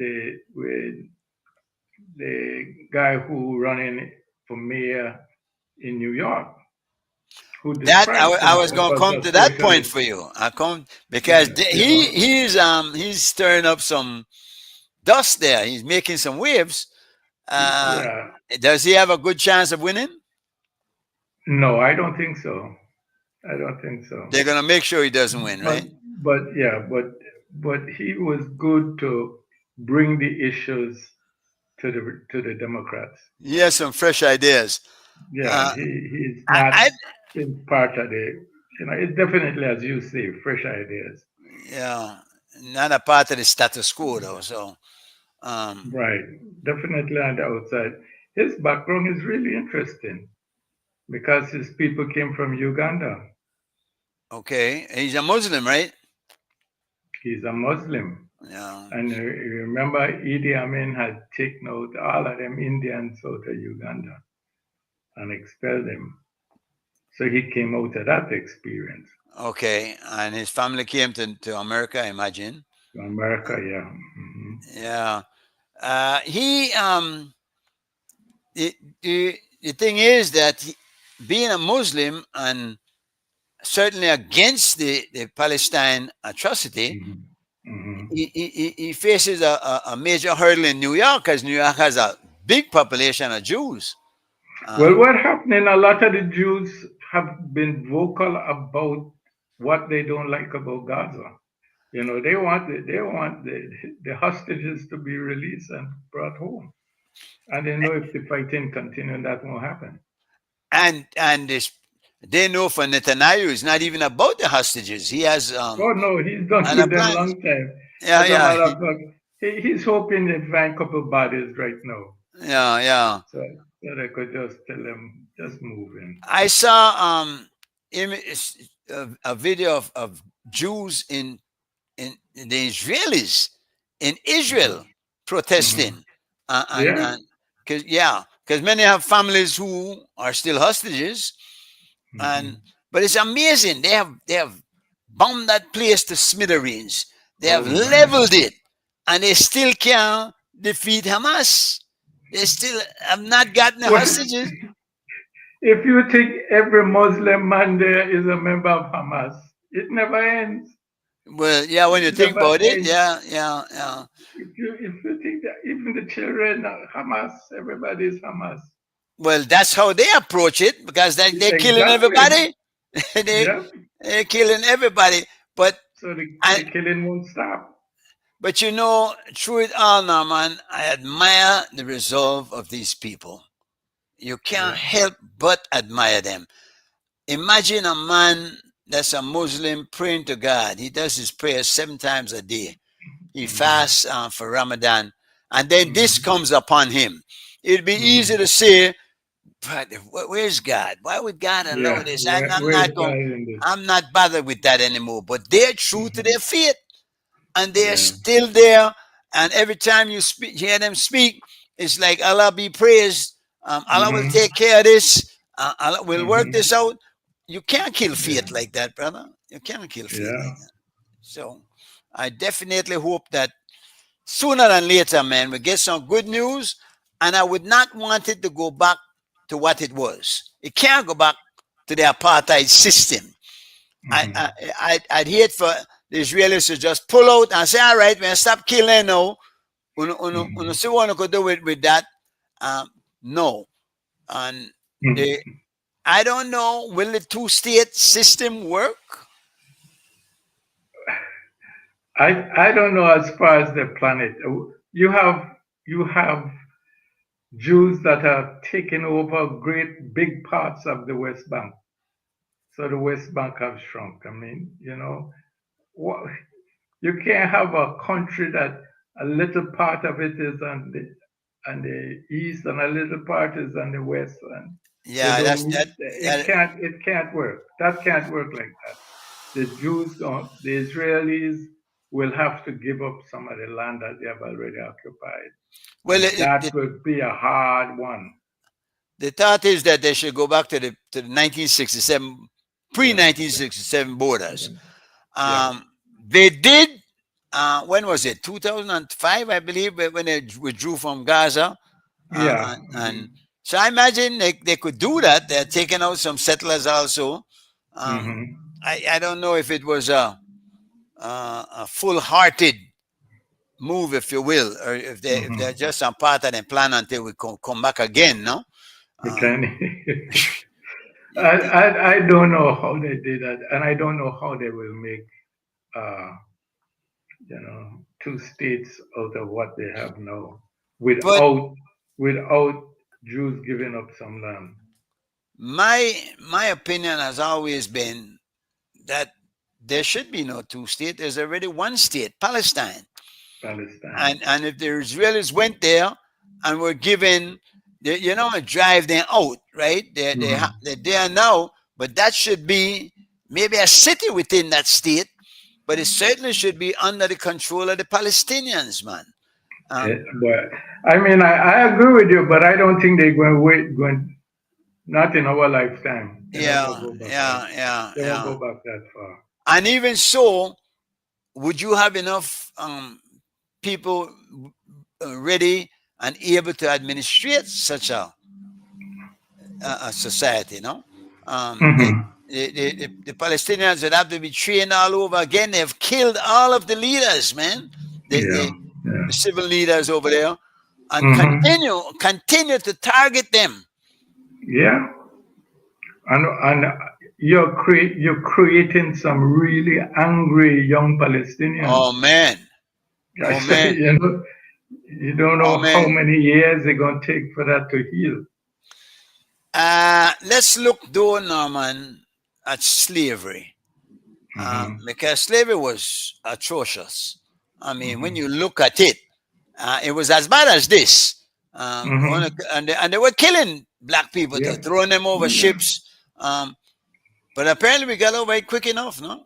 the guy who running for mayor in New York, who that describes I was himself going to as come a to that point socialist. for you. I come because Yeah, he's stirring up some dust there. He's making some waves. Uh, yeah. does he have a good chance of winning? No, I don't think so. I don't think so. They're gonna make sure he doesn't win, But right? but he was good to bring the issues to the Democrats. He has some fresh ideas. Yeah, Uh, he's I not been part of the. It's definitely, as you say, fresh ideas. yeah, not a part of the status quo though. So um, Right, definitely on the outside. His background is really interesting because his people came from Uganda. okay, he's a Muslim, right? He's a Muslim. Yeah. And you remember Idi Amin had taken out all of them Indians out of Uganda and expelled them. So he came out of that experience. Okay, and his family came to America, I imagine. To America, yeah. Hmm. Yeah. He the, the thing is that being a Muslim and certainly against the Palestine atrocity, Hmm. Hmm. he faces a major hurdle in New York because New York has a big population of Jews. Well, Uh, what happening? A lot of the Jews have been vocal about what they don't like about Gaza. They want the hostages to be released and brought home, and they know if the fighting continues, that won't happen. and this, they know for Netanyahu, it's not even about the hostages. He has Oh no, he's done other with them plans. long time. Yeah, As a yeah, matter of fact, he's hoping they find a couple bodies right now, yeah, yeah. so that I could just tell them just move in. I saw a video of Jews in the Israelis in Hmm. Israel Hmm. protesting, Yeah. and because many have families who are still hostages, and Hmm. But it's amazing. They have bombed that place to smithereens. They have Oh man. leveled it, and they still can't defeat Hamas. They still have not gotten the Well, hostages. if you think every Muslim man there is a member of Hamas, it never ends. Well, yeah, when It you think never about it, ends. yeah, yeah, yeah. If you think that even the children are Hamas, everybody is Hamas. Well, that's how they approach it because they're killing Exactly. everybody. they, Yep. they're killing everybody. But So the I, killing won't stop. but you know, through it all, Norman, I admire the resolve of these people. You can't Yeah. help but admire them. Imagine a man that's a Muslim praying to God. He does his prayers 7 times a day. He Hmm. fasts for Ramadan, and then this Hmm. comes upon him. It'd be easy Hmm. to say, "But where's God? Why would God allow Yeah. this?" I'm Where's not God going. in this? I'm not bothered with that anymore. But they're true to Hmm. their faith, and they're Yeah. still there. And every time you speak, hear them speak, it's like Allah be praised. Allah will Hmm. take care of this. Allah will work Hmm. this out. You can't kill Yeah. faith like that, brother. You can't kill faith like Yeah. that. So I definitely hope that sooner than later, man, we get some good news. And I would not want it to go back to what it was. It can't go back to the apartheid system. I, Hmm. I, I'd hate for the Israelis to just pull out and say, all right, man, stop killing now. Uno Hmm. see what could do with that. Um, no. And the I don't know, will the two-state system work? I don't know as far as the planet. You have Jews that are taking over great big parts of the West Bank. So the West Bank have shrunk. I mean, what, you can't have a country that a little part of it is on the east and a little part is on the west, and they Yeah, don't that's meet. that. It that can't work. That can't work like that. The Jews don't. The Israelis will have to give up some of the land that they have already occupied, well, and that would be a hard one. the thought is that they should go back to the 1967 pre Yeah, 1967 borders. yeah, yeah, Um, they did. When was it? 2005, I believe, when they withdrew from Gaza. yeah. And so I imagine they could do that. They're taking out some settlers also. Um, Hmm. I don't know if it was a full-hearted move, if you will, or if they're Hmm. just on part of the plan until we come back again. No, um, Pretending. you, you, I don't know how they did that, and I don't know how they will make uh, two states out of what they have now but without Jews giving up some land. my opinion has always been that there should be no two state. There's already one state, Palestine. Palestine. And if the Israelis went there and were given, drive them out, right? Hmm. They're there now, but that should be maybe a city within that state, but it certainly should be under the control of the Palestinians, man. Um, But I mean, I agree with you, but I don't think they're going to wait. Going not in our lifetime. They're not going to yeah, go back that. yeah, yeah, They won't yeah. go back that far. And even so, would you have enough people ready and able to administrate such a society, no? Um, the, Hmm. the Palestinians would have to be trained all over again. They've killed all of the leaders, man, the, Yeah. the, Yeah. the civil leaders over there, and Hmm. continue to target them. Yeah. And you're creating some really angry young Palestinians. Oh man, I oh say, man, you don't oh know how man. many years it's gonna take for that to heal. Let's look though, Norman, at slavery. Hmm. Because slavery was atrocious. I mean, when Hmm. you look at it, it was as bad as this. Hmm. And they were killing black people too, Yeah. throwing them over Yeah. ships. But apparently we got over it quick enough, no?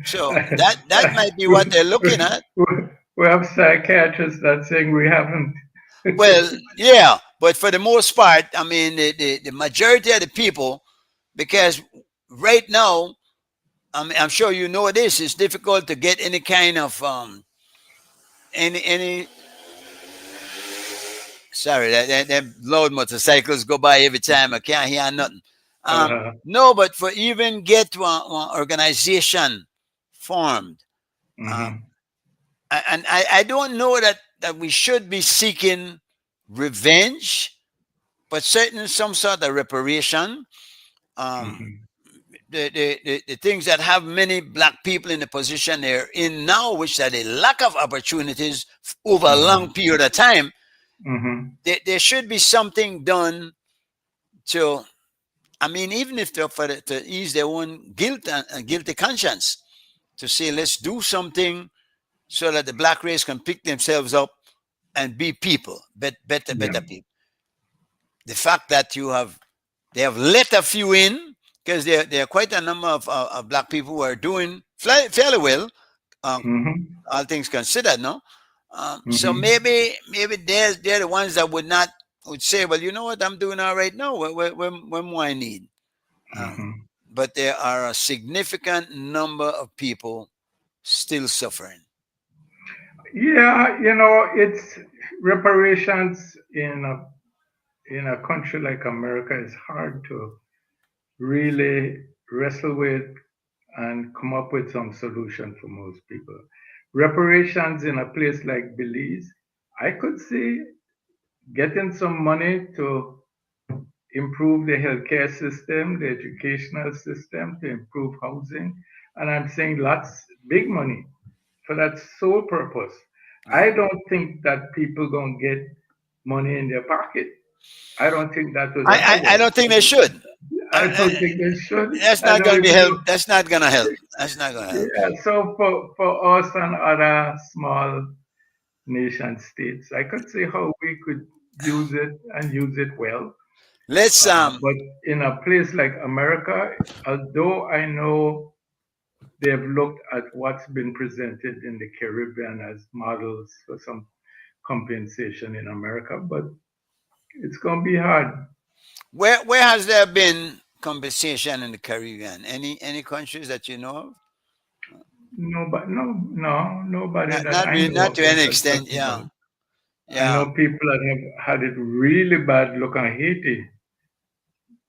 So that might be what they're looking at. We have psychiatrists that saying we haven't. Well, yeah, but for the most part, I mean, the majority of the people, because right now, I'm sure you know this. It's difficult to get any kind of any. Sorry, that load motorcycles go by every time. I can't hear nothing. Uh-huh. No, but for even get one organization formed, um, Mm-hmm. and I don't know that we should be seeking revenge, but certainly some sort of reparation. Um, Mm-hmm. the things that have many black people in the position they're in now, which are the lack of opportunities over a long Mm-hmm. period of time, Mm-hmm. there should be something done to, I mean, even if they're to ease their own guilt and guilty conscience, to say, let's do something so that the black race can pick themselves up and be people, better Yeah. people. The fact that they have let a few in, because there are quite a number of black people who are doing fairly well, um, Mm-hmm. all things considered, no? So Mm-hmm. maybe they're the ones that would say, well, you know what, I'm doing all right now. When more I need? Um, Mm-hmm. but there are a significant number of people still suffering. Yeah, it's reparations in a country like America is hard to really wrestle with and come up with some solution for most people. Reparations in a place like Belize, I could see getting some money to improve the healthcare system, the educational system, to improve housing. And I'm saying lots, big money for that sole purpose. Yeah. I don't think that people gonna get money in their pocket. I don't think that will ever I work. don't think they should. I don't think they should. That's I not don't going to be even help. know. That's not going to help. That's not going to help. Yeah, so for us and other small nation states, I could see how we could use it and use it well. Let's But in a place like America, although I know they've looked at what's been presented in the Caribbean as models for some compensation in America, but it's going to be hard. where has there been compensation in the Caribbean? Any countries that you know of? No, but no, nobody Not that not I really, know not of to that any could talk extent. Yeah, about. I yeah. know people that have had it really bad. Look at Haiti,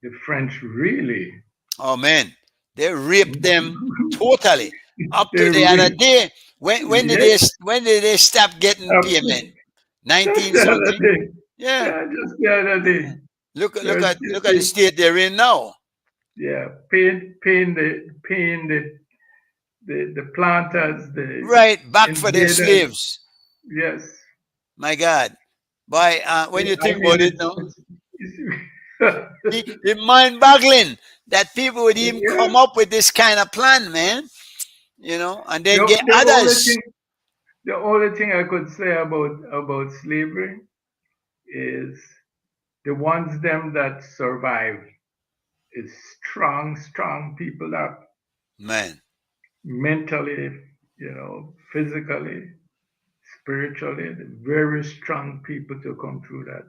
the French really, Oh man, they raped them totally. Up they to the other really, day, yes, when did they stop getting payment? just 19 the other something. day. Yeah. Yeah, just the other day. They're still Look at the state they're in now. yeah, paying the planters, the Right back for their invaders. slaves. Yes. My God. Boy, when you I think mean, about it now, it's it's mind boggling that people would even yeah. come up with this kind of plan, man. And then get The only others. thing the only thing I could say about slavery is the ones them that survive is strong people that Man. mentally, physically, spiritually, very strong people to come through that,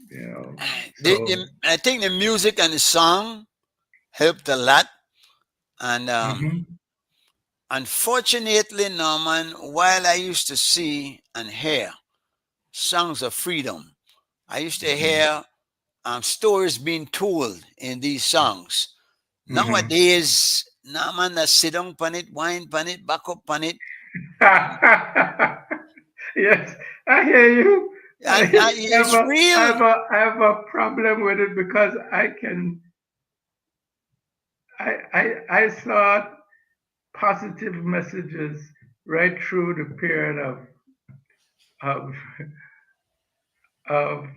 you know. So I think the music and the song helped a lot. And mhm, unfortunately, Norman, while I used to see and hear songs of freedom, I used to mhm, hear stories being told in these songs. mhm. Nowadays, Norman, that sit down on it, wine on it, back up on it, Yes, I hear you. I and have it's a, I real. have a, I have a problem with it because I saw positive messages right through the period of of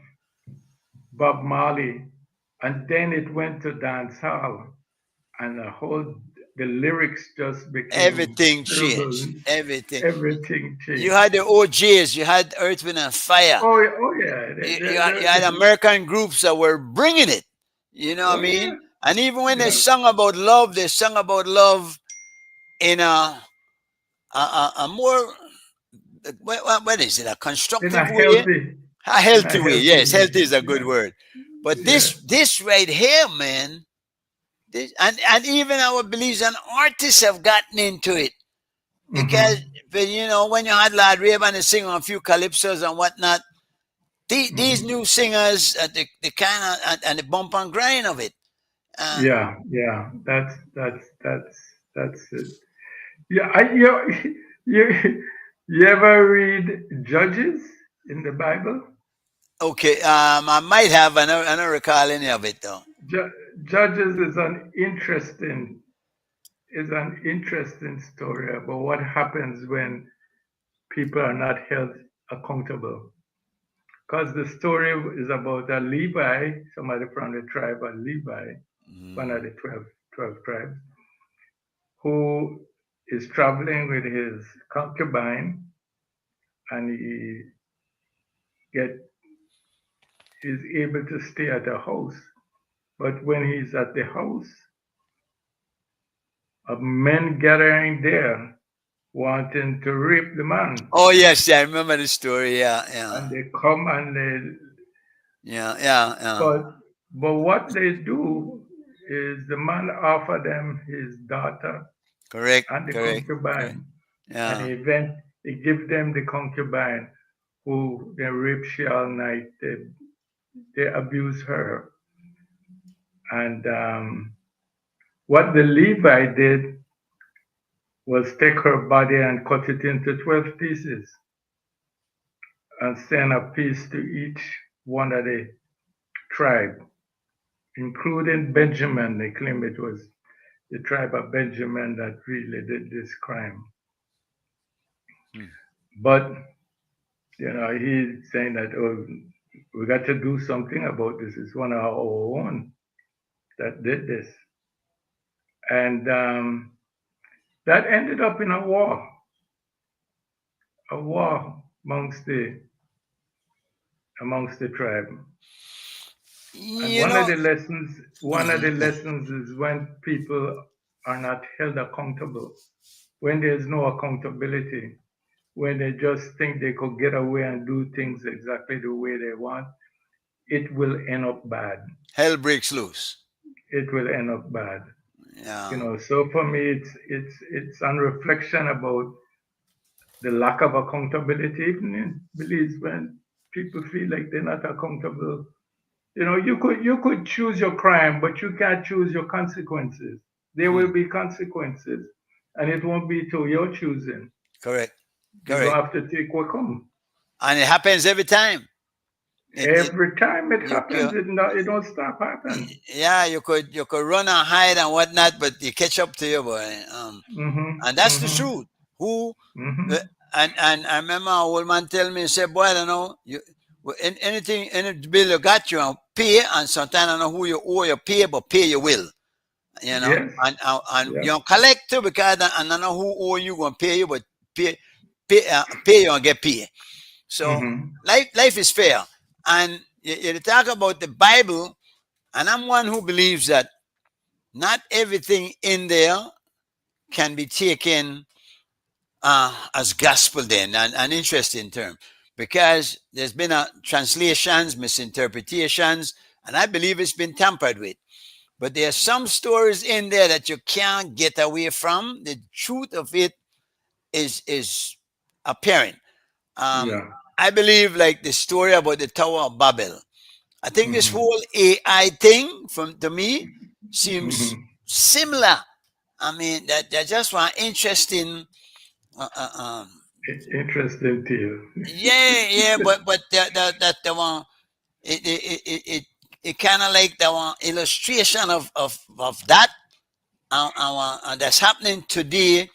Bob Marley, and then it went to dancehall, and the lyrics just became Everything changed. terrible. Everything. Everything You changed. had the OJs, you had Earth, Wind, and Fire. Oh yeah, You had American groups that were bringing it. You know what I oh yeah, mean? And even when yeah. they sung about love in a more, what is it, a In a constructive way, healthy, a in a healthy way. healthy Yes, way. healthy is a good Yeah, word. But Yeah. this right here, man, this, and even our beliefs and artists have gotten into it because, Mm-hmm. but when you had Lord Rayburn and sing on a few calypsos and whatnot, these Mm-hmm. new singers, the kind of and the bump and grind of it. Uh, Yeah, yeah. That's it. Yeah, you you ever read Judges in the Bible? okay, I might have, I don't recall any of it though. Judges is an interesting story about what happens when people are not held accountable. Because the story is about a Levi, somebody from the tribe of Levi, one of Mm. the 12 tribes, who is traveling with his concubine, and he get is able to stay at a house. But when he's at the house, men gathering there wanting to rape the man. Oh yes, yeah, I remember the story. Yeah, yeah, And they come and they, yeah, yeah, yeah. but, but what they do is the man offer them his daughter Correct, and the correct, correct. concubine. And Yeah. he give them the concubine who they rape she all night. They abuse her. And what the Levi did was take her body and cut it into 12 pieces and send a piece to each one of the tribe, including Benjamin. They claim it was the tribe of Benjamin that really did this crime. Hmm. But, he's saying that, oh, we got to do something about this. It's one of our own that did this. And that ended up in a war amongst the tribe. And You know. one of the lessons is when people are not held accountable, when there's no accountability, when they just think they could get away and do things exactly the way they want, it will end up bad. Hell breaks loose. It will end up bad. Yeah. So for me, it's on reflection about the lack of accountability, even in beliefs when people feel like they're not accountable. You could choose your crime, but you can't choose your consequences. There Hmm. will be consequences, and it won't be to your choosing. Correct. You're gonna Correct. have to take what come. And it happens every time. It Every time it you happens, can, it don't stop happening. yeah, you could run and hide and whatnot, but you catch up to you, boy. Mhm. And that's the Mhm. truth. Who uh, Mhm. and I remember an old man tell me, he said, boy, I don't know, anything, any bill you got, you pay, and sometimes I don't know who you owe you pay, but pay you will. Yes. And Yeah. you don't collect too because I don't know who owe you gonna pay you, but pay you and get paid. So Mhm. life is fair. And you talk about the Bible, and I'm one who believes that not everything in there can be taken as gospel. Then an interesting term, because there's been translations, misinterpretations, and I believe it's been tampered with. But there are some stories in there that you can't get away from. The truth of it is apparent. um, Yeah. I believe, like the story about the Tower of Babel. I think this Mhm. whole AI thing, from to me, seems Mhm. similar. I mean, that just one interesting. Uh, uh, um, Interesting tale. yeah, yeah, but that the one, it kind of like the one illustration of that, that's happening today.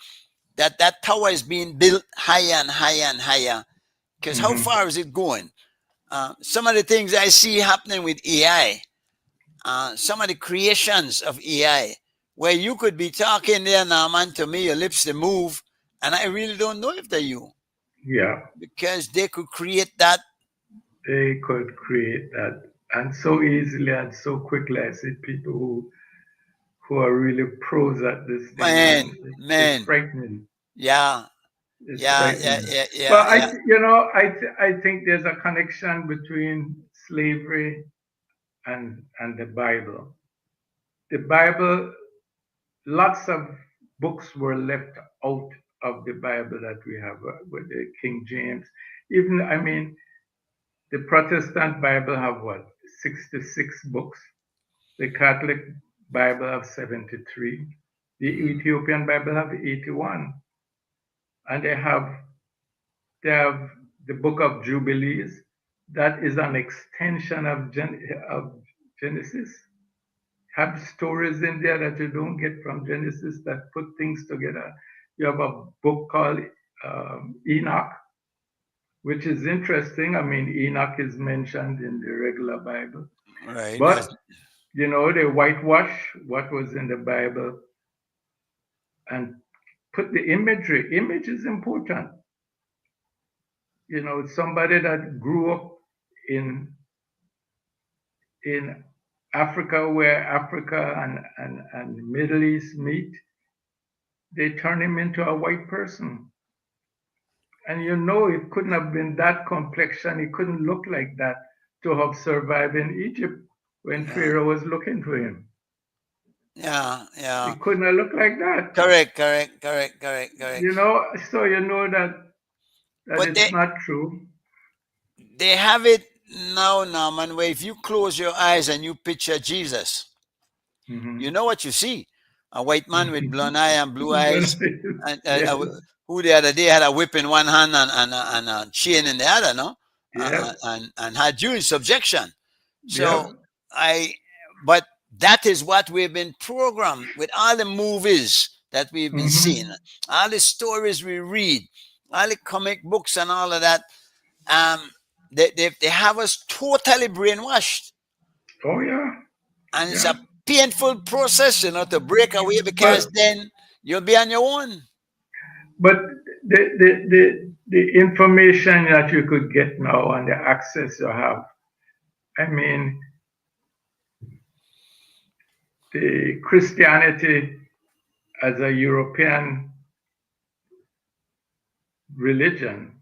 That tower is being built higher and higher and higher. Because how Mhm. far is it going? Some of the things I see happening with AI, some of the creations of AI, where you could be talking there now, man, to me, your lips they move, and I really don't know if they're you, Yeah. because they could create that. They could create that, and so easily and so quickly. I see people who are really pros at this thing, Man, and it's man, frightening. yeah, It's yeah, yeah, frightening. yeah, But yeah, yeah. I think there's a connection between slavery and the Bible. The Bible, lots of books were left out of the Bible that we have with the King James. Even, I mean, the Protestant Bible have what, 66 books. The Catholic Bible have 73. The Ethiopian Bible have 81. And they have the Book of Jubilees. That is an extension of Genesis. Have stories in there that you don't get from Genesis that put things together. You have a book called Enoch, which is interesting. I mean, Enoch is mentioned in the regular Bible, Right. but they whitewash what was in the Bible and put the imagery. Image is important. Somebody that grew up in in Africa, where Africa and Middle East meet, they turn him into a white person. And it couldn't have been that complexion. He couldn't look like that to have survived in Egypt when Yeah. Pharaoh was looking for him. Yeah. He Yeah. couldn't have looked like that. Correct. Correct. Correct. Correct. Correct. So that But it's not true. they have it now, Norman, where if you close your eyes and you picture Jesus, Hmm. you know what you see: a white man with blonde eye and blue eyes, and Yes. who the other day had a whip in one hand and a chain in the other, no, Yep. and had you in subjection. So Yep. I, but that is what we've been programmed with all the movies that we've been seeing, Hmm. all the stories we read, all the comic books and all of that. Um, they have us totally brainwashed, Oh yeah. and it's Yeah. a painful process, to break away, because But then you'll be on your own. but the information that you could get now and the access you have, I mean, the Christianity as a European religion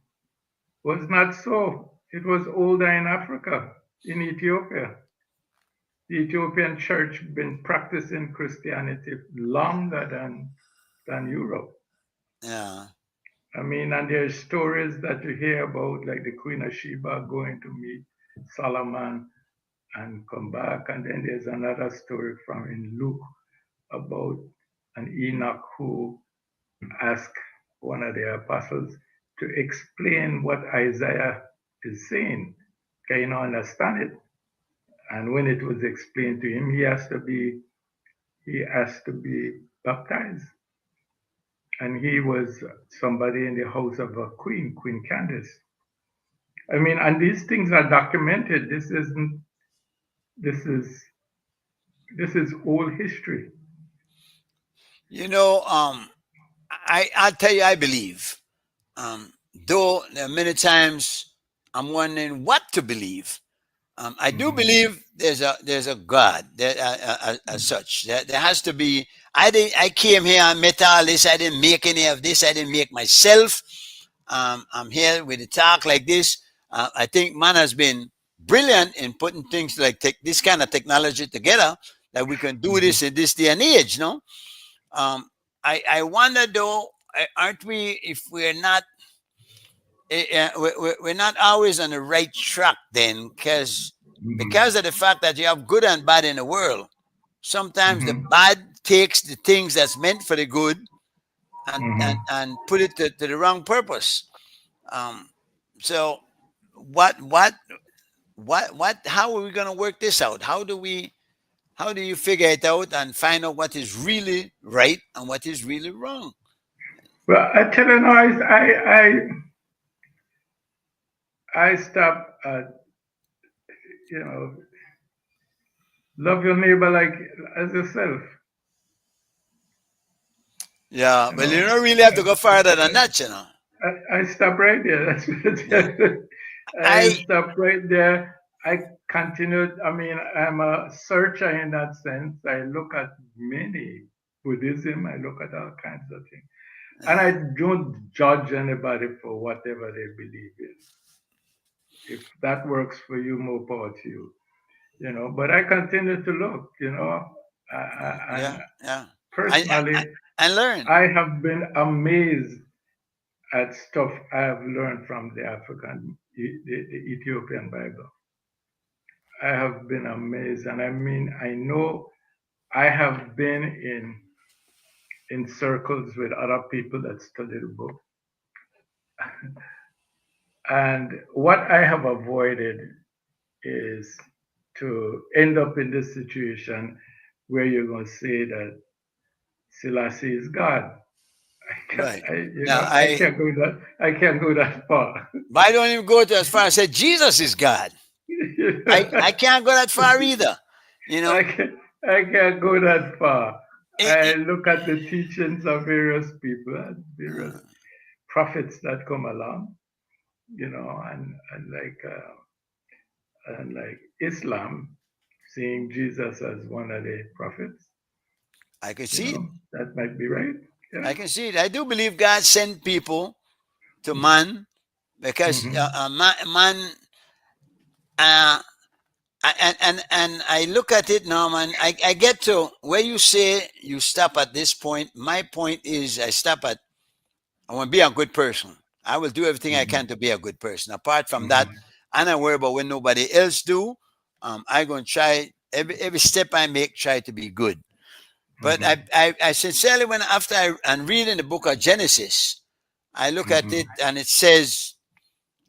was not so. It was older in Africa, in Ethiopia. The Ethiopian church been practicing Christianity longer than Europe. Yeah, I mean, and there's stories that you hear about, like the Queen of Sheba going to meet Solomon and come back. And then there's another story from in Luke about an Enoch who asked one of the apostles to explain what Isaiah is saying. Can you not understand it? And when it was explained to him, he has to be baptized. And he was somebody in the house of a queen, Queen Candace. I mean, and these things are documented. This is this is old history. I'll tell you, I believe. Though there are many times I'm wondering what to believe. I do Mhm. believe there's a God that, as such. There has to be. I came here and met all this. I didn't make any of this. I didn't make myself. I'm here with a talk like this. I think man has been brilliant in putting things like this kind of technology together, that we can do Mhm. this in this day and age. No, um, I wonder though, aren't we? If we're not, we're not always on the right track then, because Mhm. of the fact that you have good and bad in the world. Sometimes the Mhm. bad takes the things that's meant for the good, Mhm. and put it to the wrong purpose. Um, so what what how are we going to work this out? How do you figure it out and find out what is really right and what is really wrong? Well, I tell you now, I stop at, you know, love your neighbor like as yourself. Yeah, You well, you know, don't really have to go further than that. I stop right there. That's Yeah. what I I stop right there. I continue. I mean, I'm a searcher in that sense. I look at many Buddhism. I look at all kinds of things, and I yeah. don't judge anybody for whatever they believe in. If that works for you, more power to you. But I continue to look, and Yeah, yeah. I personally, and learn. I have been amazed at stuff I have learned from the the Ethiopian Bible. I have been amazed, and I mean, I know I have been in circles with other people that study the book, and what I have avoided is to end up in this situation where you're going to say that Selassie is God. I can't, Right. I, Now I can't go that. I can't go that far. but I don't even go to as far as say Jesus is God. I can't go that far either. You I know, can't, I can't go that far. it, I it, look at the teachings of various people and various prophets that come along, and like Islam, seeing Jesus as one of the prophets, I can see it. that might be right. Yeah. I can see it. I do believe God sent people to man because Hmm. man uh, and I look at it now, man. I get to where you say you stop at this point. My point is, I stop at I want to be a good person. I will do everything I can to be a good person. Apart from that, Hmm. I don't worry about when nobody else do. I gonna try every step I make, try to be good. But Hmm. I sincerely, when after I'm reading the book of Genesis, I look at Hmm. it and it says,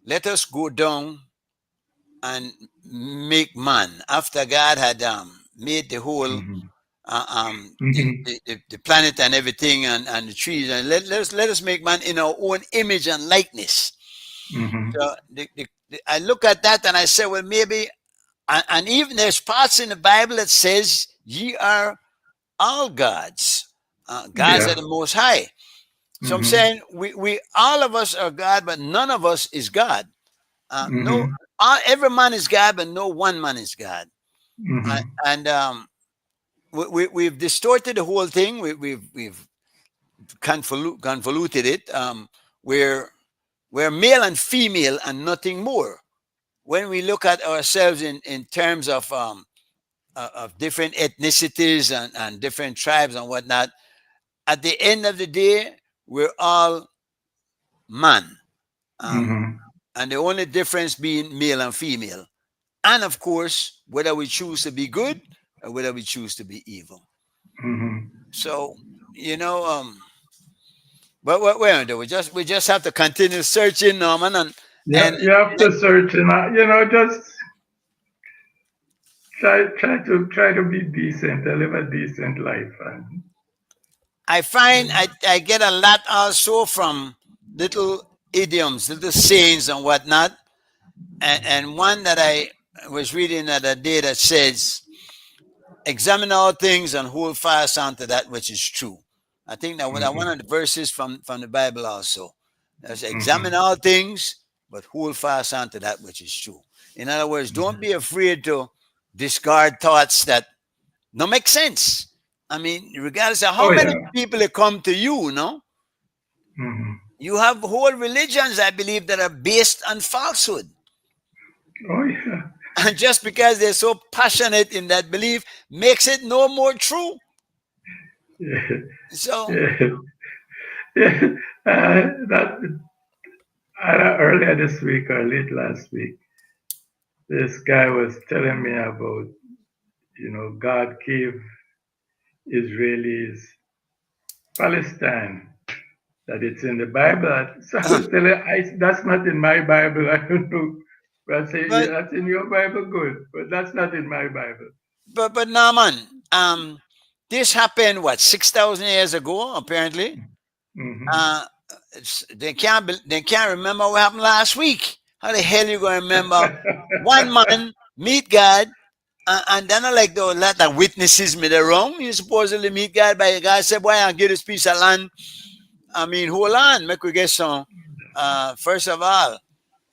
"Let us go down and make man." After God had made the whole Hmm. the planet and everything and the trees, and let us make man in our own image and likeness. Hmm. So I look at that and I say, well, maybe, and even there's parts in the Bible that says, "Ye are all gods." Gods are Yeah. the Most High. So I'm Hmm. saying we all of us are God, but none of us is God. No, Hmm. every man is God, but no one man is God. Hmm. And we've distorted the whole thing. We've convoluted it. We're male and female and nothing more. When we look at ourselves in terms of different ethnicities and different tribes and whatnot, at the end of the day, we're all man. Um, Hmm. and the only difference being male and female. And of course, whether we choose to be good or whether we choose to be evil. Hmm. So, you know, but what we're do, we just have to continue searching, Norman, Yeah, and you have to search, and just try to be decent, to live a decent life, and I find I get a lot also from little idioms, little sayings and whatnot. And one that I was reading the other day that says, "Examine all things and hold fast unto that which is true." I think that one hmm. of the verses from the Bible also. There's examine Hmm. all things, but hold fast unto that which is true. In other words, don't be afraid to discard thoughts that don't make sense. I mean, regardless of how Oh many yeah. people come to you, Hmm. you have whole religions, I believe, that are based on falsehood. Oh yeah. And just because they're so passionate in that belief makes it no more true. Yeah. So, Yeah. Yeah. That earlier this week or late last week, this guy was telling me about God gave Israelis Palestine, that it's in the Bible. So I was telling that's not in my Bible. I don't know. But I say, yeah, but that's in your Bible, good. But that's not in my Bible. but now, man, this happened what 6,000 years ago, apparently. Hmm. Uh, they can't remember what happened last week. How the hell you gonna remember one man meet God and then I like the lot of witnesses made it wrong. You supposedly meet God by God said, "Boy, I'll give this piece of land." I mean, hold on, make we get some. First of all,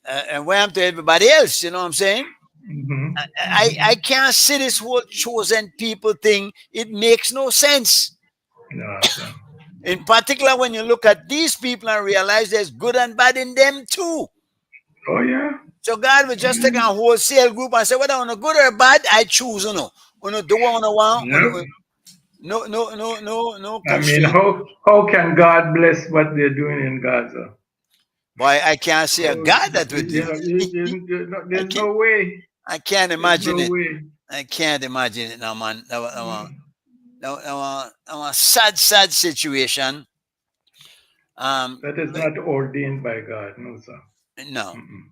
and wham to everybody else. You know what I'm saying? Hmm. I can't see this whole chosen people thing. It makes no sense. No, so. In particular, when you look at these people and realize there's good and bad in them too. Oh yeah. So God will just take a wholesale group and say, whether on a good or bad, I choose do what I want. Yep. No I mean, constraint. how can God bless what they're doing in Gaza? Boy, I can't see a Oh, God that would you do. know, I there's can't. no way. I can't There's imagine no it. way. I can't imagine it now, man. That was a sad situation. Um, That is but not ordained by God. No, sir. no. Mm-mm.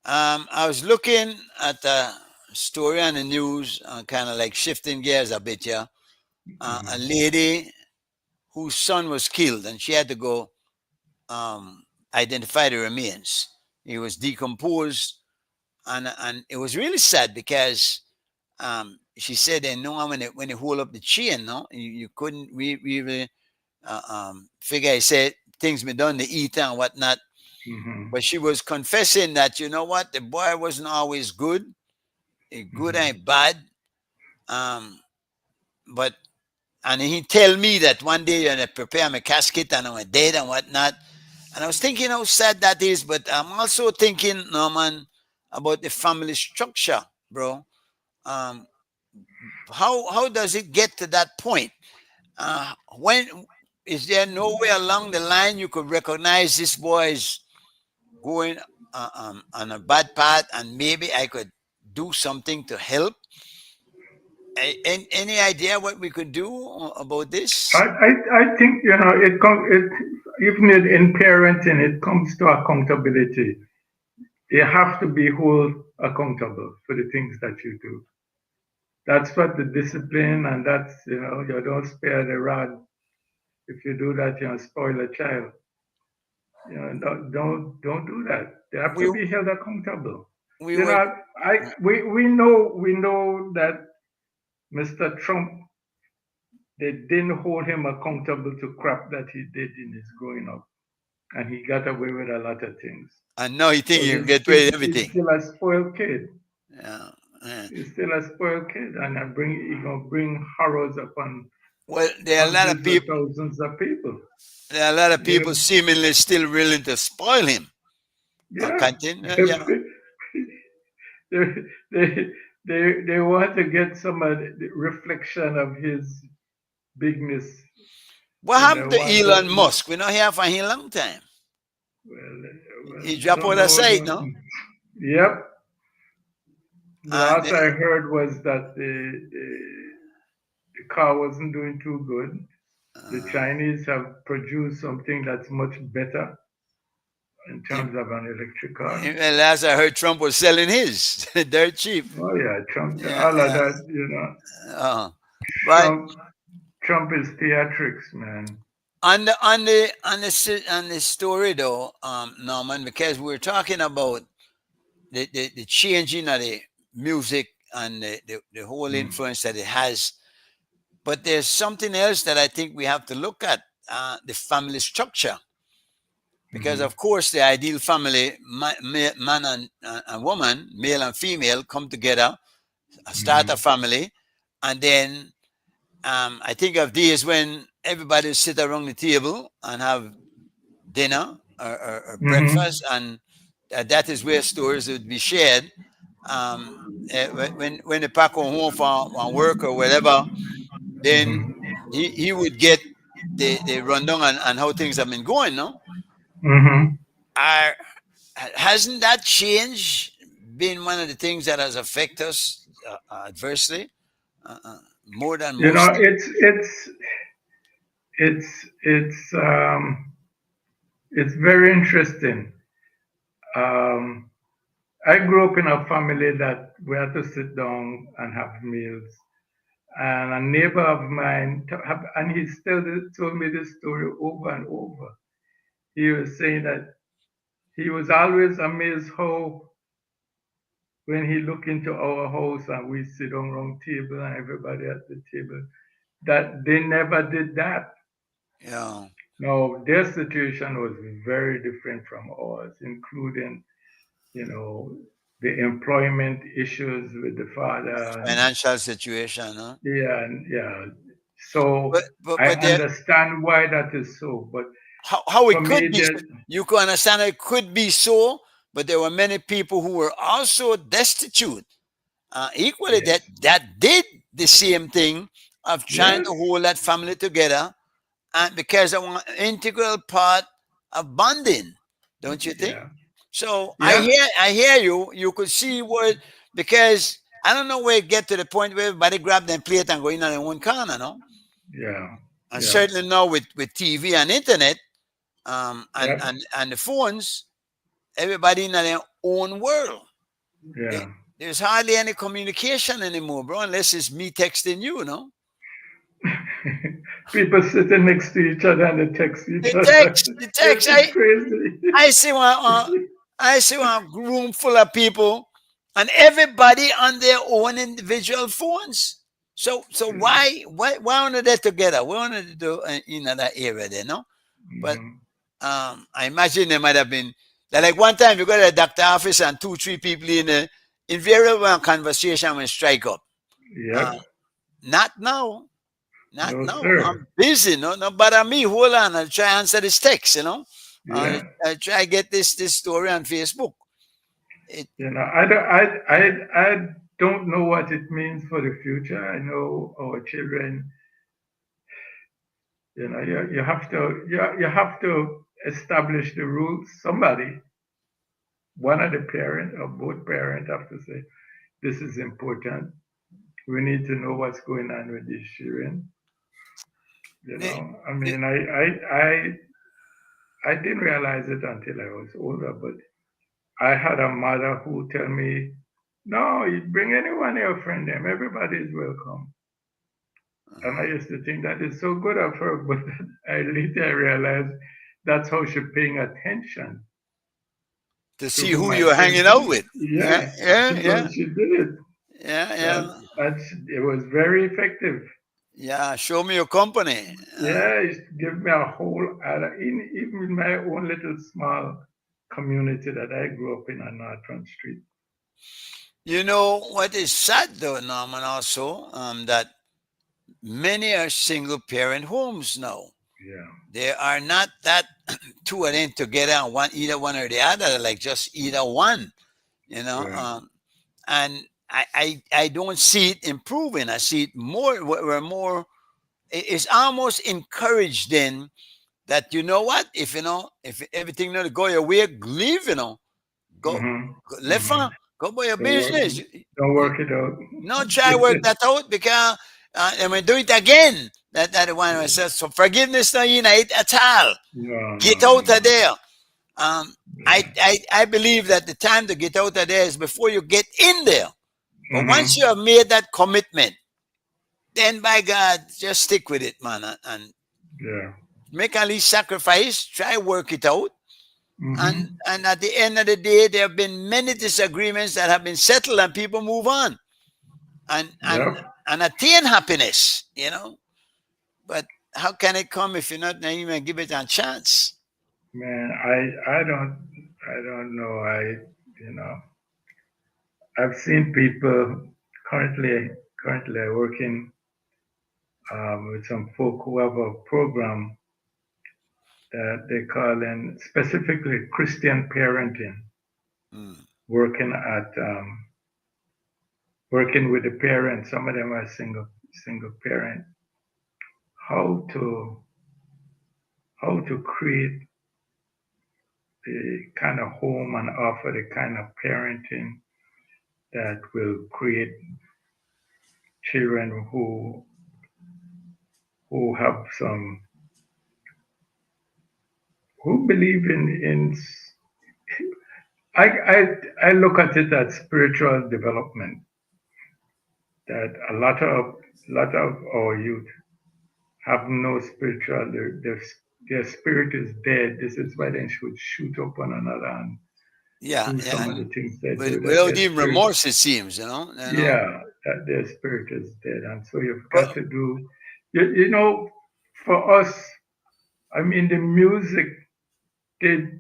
I was looking at a story on the news, kind of like shifting gears a bit, yeah. A Mm-hmm. lady whose son was killed, and she had to go identify the remains. He was decomposed, and it was really sad because she said, "And no, when they hold up the chain, no, you couldn't really figure." I said things be done to eat and whatnot, Mm-hmm. but she was confessing that you know what, the boy wasn't always good. Good Mm-hmm. and bad. Um, but and he tell me that one day you're gonna prepare my casket and I'm dead and whatnot. And I was thinking how sad that is, but I'm also thinking, Norman, about the family structure, bro. Um, how does it get to that point? When is there no way along the line you could recognize this boy is going on a bad path, and maybe I could do something to help? Any idea what we could do about this? I think it even in parenting it comes to accountability. You have to be whole accountable for the things that you do. That's what the discipline, and that's you don't spare the rod. If you do that, spoil a child. Don't do that. They have We to be held accountable. we You were know, we know that Mr. Trump, they didn't hold him accountable to crap that he did in his growing up, and he got away with a lot of things. and now you think So you he's get away he's, with he's everything. still a spoiled kid. Yeah, yeah. He's still a spoiled kid, and he gonna bring horrors upon Well, there are a lot of hundreds of people. thousands of people. There are a lot of You people know, seemingly still willing to spoil him. yeah. Continue. Yeah. they, they, they want to get some of the reflection of his bigness, What and they happened to want Elon to, Musk? We not hear from him a long time. well, He dropped don't out of know. sight, no? Yep. The And last I heard was that the car wasn't doing too good. The uh, Chinese have produced something that's much better in he, terms of an electric car. last I heard, Trump was selling his dirt cheap. Oh yeah, Trump, Yeah, all of yeah. that, Uh, but Trump, Trump is theatrics, man. on the story though, Norman, because we're talking about the changing of the music and the whole Mm. influence that it has. But there's something else that I think we have to look at, the family structure. Because, Hmm. of course, the ideal family, man and woman, male and female, come together, start a Hmm. family. And then I think of days when everybody sit around the table and have dinner or Hmm. breakfast. And that is where stories would be shared. When they pack on home for work or whatever, then Hmm. he would get the rundown on how things have been going. No, Hmm. are hasn't that change been one of the things that has affected us adversely, more than You most know, things? it's very interesting. Um, I grew up in a family that we had to sit down and have meals. And a neighbor of mine, and he still told me this story over and over. He was saying that he was always amazed how, when he looked into our house and we sit on round table and everybody at the table, that they never did that. Yeah, No, their situation was very different from ours, including, you know, the employment issues with the father, and financial situation, huh? yeah, yeah. So but but I but there, understand why that is so, but how for it me, could be, that you can understand it could be so, but there were many people who were also destitute, equally Yes. that did the same thing of trying to Yes. hold that family together, and because they were an integral part of bonding, don't you think? Yeah. So Yeah. I hear you. You could see what, because I don't know where it get to the point where everybody grab their plate and go in on their own corner, no? Yeah. And Yeah. certainly now with TV and internet, Yep. and the phones, everybody in their own world. There- Yeah. There's hardly any communication anymore, bro, unless it's me texting you, no? People sitting next to each other and they text each The other. text, the text. It's crazy. I see one. I see one room full of people, and everybody on their own individual phones. So why on they together? We wanted to do in that area there, no? But Mhm. I imagine there might have been like one time you go to the doctor office and two, three people in a invariable conversation will strike up. Uh, Yep. Not now. Not No, now. sir. I'm busy. No bother me. Hold on. I'll try answer this text, Yeah. I'll try get this story on Facebook. It, I don't know what it means for the future. I know our children, you have to establish the rules. Somebody, one of the parent or both parent have to say, this is important. We need to know what's going on with these children. the, I the, mean, I didn't realize it until I was older, but I had a mother who tell me, no, you bring anyone your friend them, everybody is welcome. And I used to think that is so good of her, but I later realized that's how she's paying attention to to see who who my you're friends hanging out are. with. Yeah, Yes, yeah, she's how yeah, she did it. yeah, That yeah, it was very effective. yeah. Show me your company. Yeah, it gave me a whole other, even in my own little small community that I grew up in on Northern Street. You know what is sad though, Norman, also that many are single parent homes now. Yeah. They are not that two of them together and one either one or the other, like just either one, you know. Yeah. And I don't see it improving. I see it more. We're more. It's almost encouraged then that you know what, if everything not go your way, leave. Go, Mm-hmm. go left Mm-hmm. on, go by your Don't work. business. Don't work it out. No, try work that out because and we do it again. That one says so forgiveness no unite at all. No, Get no, out of no. there. Um, Yeah. I believe that the time to get out of there is before you get in there. But once Mm-hmm. you have made that commitment, then by God, just stick with it, man, and Yeah. make at least sacrifice. Try work it out, Mm-hmm. and at the end of the day, there have been many disagreements that have been settled, and people move on and and Yep. and attain happiness. But how can it come if you're not even give it a chance? Man, I don't know. You know, I've seen people currently working with some folk who have a program that they call in specifically Christian parenting, Mm, working at working with the parents. Some of them are single parent. How to how to create the kind of home and offer the kind of parenting that will create children who have some who believe in I I look at it as spiritual development that a lot of our youth have no spiritual their spirit is dead. This is why they should shoot up one another and yeah, do yeah. some of the things they do that Without their even spirit, remorse, it seems. yeah, that their spirit is dead. And so you've But got to do you know, for us, I mean the music did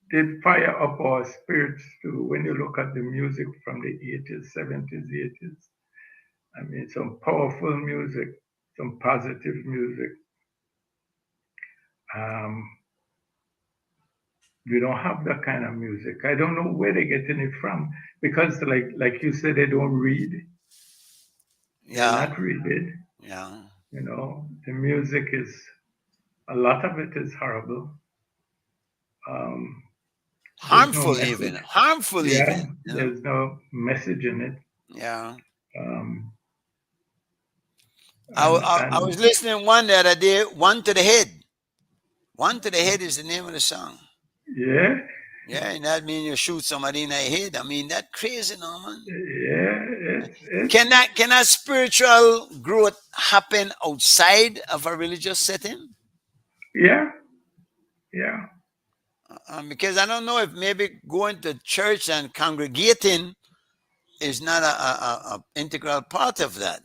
did fire up our spirits too. When you look at the music from the 80s, 70s, 80s, I mean, some powerful music, some positive music. Um, We don't have that kind of music. I don't know where they're getting it from because, like you said, they don't read. They're Yeah, not reading. yeah. The music is a lot of it is horrible. Um, there's no Harmful even. message. Harmful Yeah, even. You know? there's no message in it. Yeah. Um, I, and I was and listening one the other day, One to the Head. One to the Head is the name of the song. yeah, Yeah, and that mean you shoot somebody in the head. I mean, that crazy, no, man. yeah, it's Can that spiritual growth happen outside of a religious setting? yeah, yeah. Because I don't know if maybe going to church and congregating is not a integral part of that.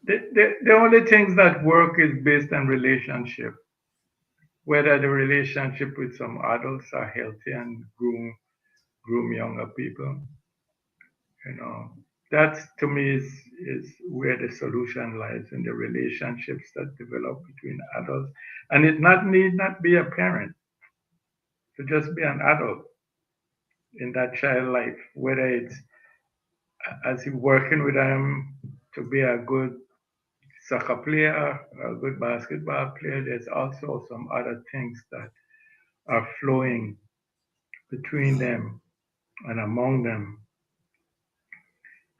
The only things that work is based on relationship. Whether the relationship with some adults are healthy and groom younger people, you know, that to me is where the solution lies in the relationships that develop between adults, and it not need not be a parent to just be an adult in that child life, whether it's as you working with them to be a good soccer player, a good basketball player. There's also some other things that are flowing between Yeah. them and among them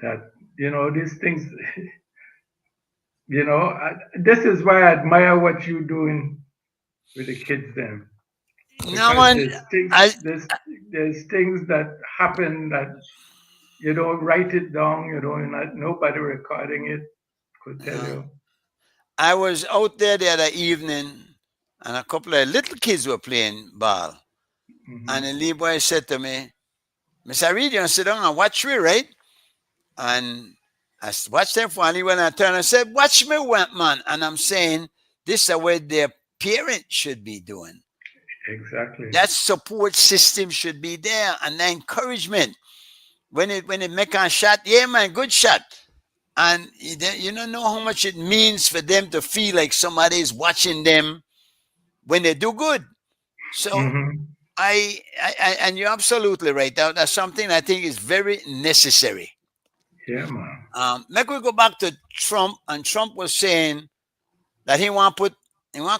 that these things this is why I admire what you're doing with the kids then, No, because man. I there's things that happen that you don't write it down, not nobody recording it could tell yeah. you. I was out there the other evening, and a couple of little kids were playing ball. And Hmm. the little boy said to me, "Mr. Reid, you sit down and watch me, right?" And watched them for, and he went and turned and said, "Watch me, man." And I'm saying, this is what their parents should be doing. Exactly. That support system should be there, and the encouragement. When it make a shot, yeah, man, good shot. And you don't know how much it means for them to feel like somebody is watching them when they do good. So Hmm. and you're absolutely right. That's something I think is very necessary. Yeah, man. Make we go back to Trump, and Trump was saying that he want to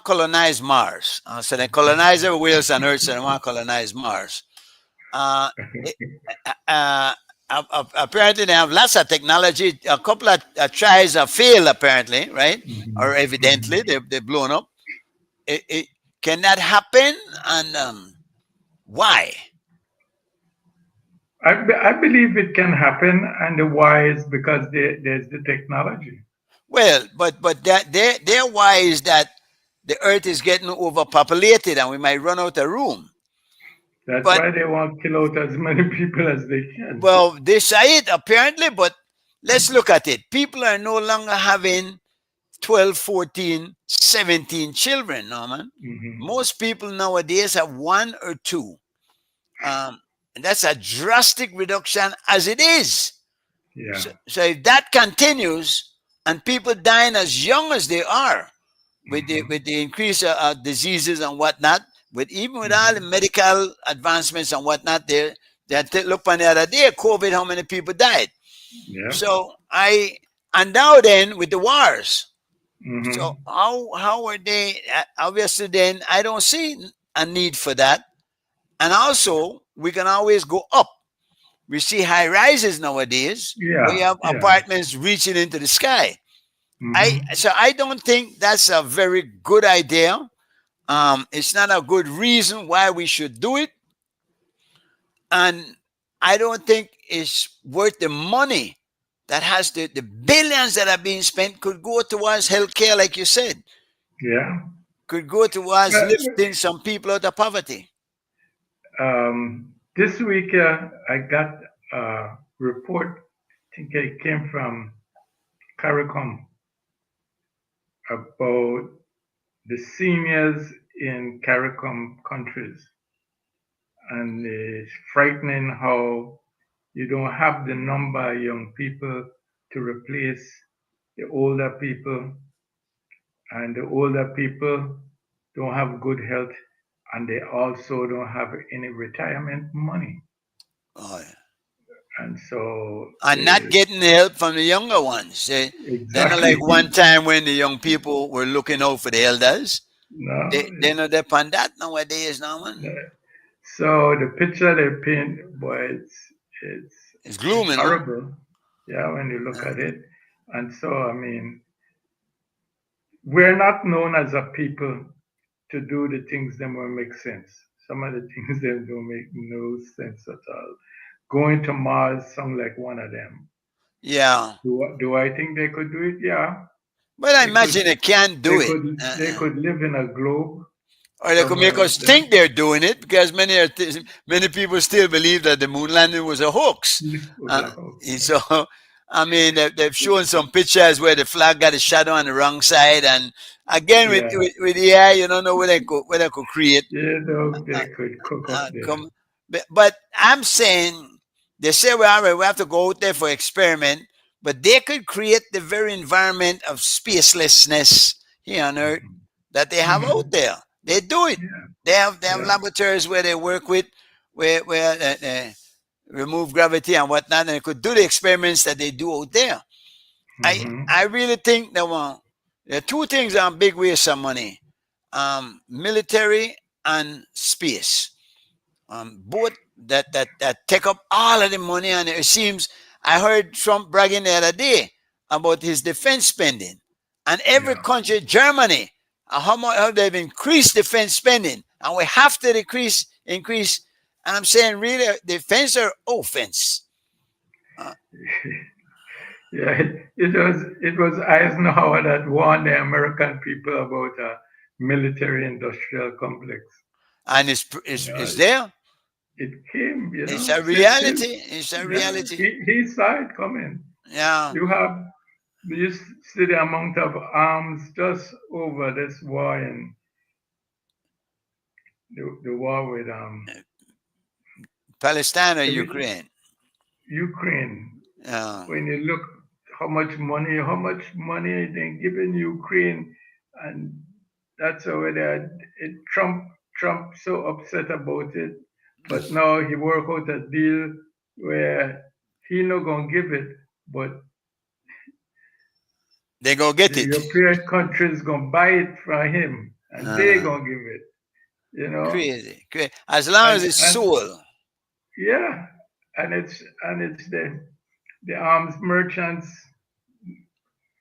colonize Mars. So they colonize everywhere else on Earth, so they want to colonize Mars. Uh, it- uh, Apparently they have lots of technology. A couple of tries have failed, apparently, right? Or Hmm. evidently Hmm. they've blown up. It, can that happen? And why? I believe it can happen, and the why is because there's the technology. Well, but that their why is that the Earth is getting overpopulated and we might run out of room. That's But why they want to kill out as many people as they can. well, they say it apparently, but let's look at it. People are no longer having 12, 14, 17 children, Norman. Hmm. Most people nowadays have one or two. And that's a drastic reduction as it is. Yeah. So if that continues and people dying as young as they are Hmm. with the increase of diseases and whatnot, even with all the Hmm. medical advancements and whatnot, look on the other day, COVID, how many people died. Yeah. So and now then with the wars. So Hmm. how are they? Obviously, then I don't see a need for that. And also, we can always go up. We see high rises nowadays where you Yeah. have Yeah. apartments reaching into the sky. Hmm. I don't think that's a very good idea. It's not a good reason why we should do it, and I don't think it's worth the money that has the billions that are being spent could go towards healthcare, like you said, Yeah. could go towards Well, lifting some people out of poverty. this week I got a report. I think it came from CARICOM about the seniors in CARICOM countries, and it's frightening how you don't have the number of young people to replace the older people, and the older people don't have good health and they also don't have any retirement money. Oh, yeah. And so And not they getting the help from the younger ones. They're not like exactly one time when the young people were looking out for the elders. no, They're not depend that nowadays, now, man. no. So the picture they paint, boy, it's It's it's gloomy, no? horrible. Yeah, when you look Uh, at it. And so I mean, we're not known as a people to do the things that will make sense. Some of the things that don't make no sense at all. Going to Mars sound like one of them. yeah. Do I think they could do it? Yeah, But I they could. imagine they can't do They it. could. They could live in a globe Or they could make somewhere us up there. think they're doing it because many people still believe that the moon landing was a hoax. Was Uh, a hoax. and so, I mean, they've shown some pictures where the flag got a shadow on the wrong side, and again Yeah, with the AI, you don't know where they could create. you know Uh, they could cook up there. come, but I'm saying they say we all right, we have to go out there for experiment, but they could create the very environment of spacelessness here on Earth Mhm. that they have out Mhm. there. They do it. Yeah, They have yeah. laboratories where they work with where they remove gravity and whatnot, and they could do the experiments that they do out there. Hmm. I really think that there are two things that are big waste of money: military and space. Both that take up all of the money, and it seems I heard Trump bragging the other day about his defense spending, and every Yeah. country, Germany, how much have they've increased defense spending, and we have to increase. And I'm saying, really, defense or offense? Uh, Yeah, it was Eisenhower that warned the American people about a military industrial complex. and You it's know, there. it came, It's a since reality. It's a yeah, reality. he saw it coming. Yeah. You have you see the amount of arms just over this war and the war with Palestine or every Ukraine. Ukraine. Yeah. When you look how much money they giving Ukraine, and that's why Trump so upset about it. But now he work out a deal where he not gonna give it, but They go the get it. European countries gonna buy it from him, and they Uh, gonna give it. You know, crazy, crazy. As long as it's and soul. yeah, and it's the arms merchants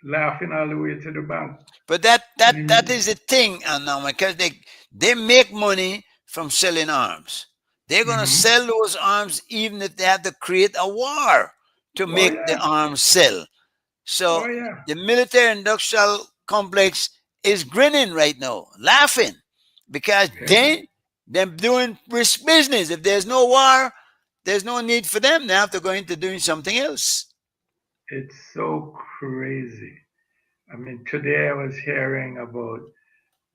laughing all the way to the bank. But that Mm, is the thing, and now because they make money from selling arms. They're gonna mhm. sell those arms even if they have to create a war to Oh make the yeah, arms sell. So oh yeah. the military industrial complex is grinning right now, laughing because Okay. them doing risk business. If there's no war, there's no need for them. They have to go into doing something else. It's so crazy. I mean, today I was hearing about